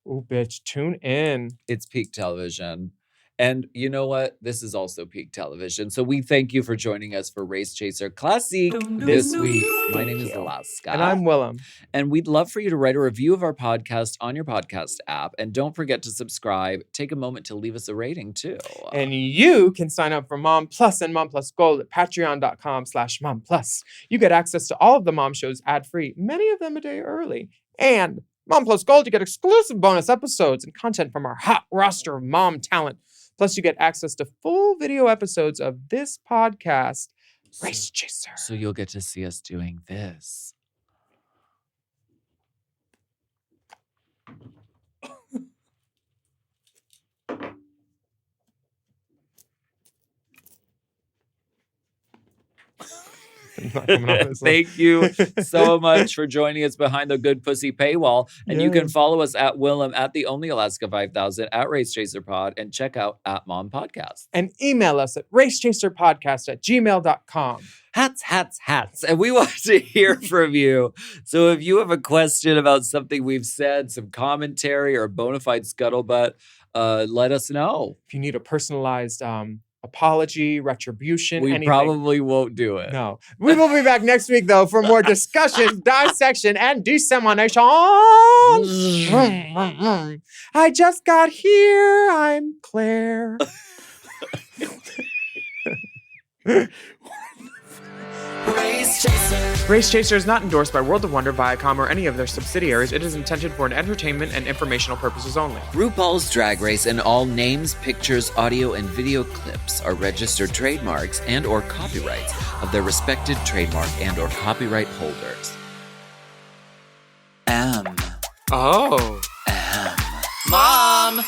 Oh, bitch, tune in. It's peak television. And you know what? This is also peak television. So we thank you for joining us for Race Chaser Classique this week. My name is Alaska. And I'm Willam. And we'd love for you to write a review of our podcast on your podcast app. And don't forget to subscribe. Take a moment to leave us a rating too. And you can sign up for Mom Plus and Mom Plus Gold at patreon.com/Mom Plus. You get access to all of the Mom shows ad-free, many of them a day early. And Mom Plus Gold, you get exclusive bonus episodes and content from our hot roster of mom talent. Plus, you get access to full video episodes of this podcast, Race Chaser. So you'll get to see us doing this. Thank you so much for joining us behind the Good Pussy paywall. And you can follow us at Willam, at the Only Alaska 5000, at Race Chaser Pod, and check out at Mom Podcast. And email us at racechaserpodcast@gmail.com. Hats. And we want to hear from you. So if you have a question about something we've said, some commentary or bona fide scuttlebutt, let us know. If you need a personalized apology, retribution, we anything. Probably won't do it. No. We will be back next week, though, for more discussion, dissection, and dissemination. I just got here. I'm Claire. Race Chaser is not endorsed by World of Wonder, Viacom, or any of their subsidiaries. It is intended for an entertainment and informational purposes only. RuPaul's Drag Race and all names, pictures, audio, and video clips are registered trademarks and or copyrights of their respected trademark and or copyright holders. Mom!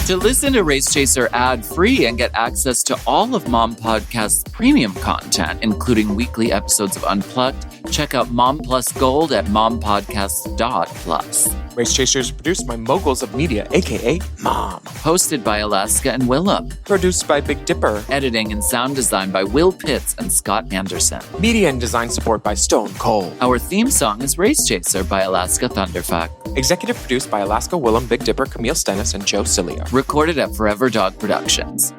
To listen to Race Chaser ad-free and get access to all of Mom Podcast's premium content, including weekly episodes of Unplugged, check out Mom Plus Gold at mompodcast.plus. Race Chaser is produced by Moguls of Media, a.k.a. Mom. Hosted by Alaska and Willam. Produced by Big Dipper. Editing and sound design by Will Pitts and Scott Anderson. Media and design support by Stone Cold. Our theme song is Race Chaser by Alaska Thunderfuck. Executive produced by Alaska, Willam, Big Dipper, Camille Stennis, and Joe Cilio. Recorded at Forever Dog Productions.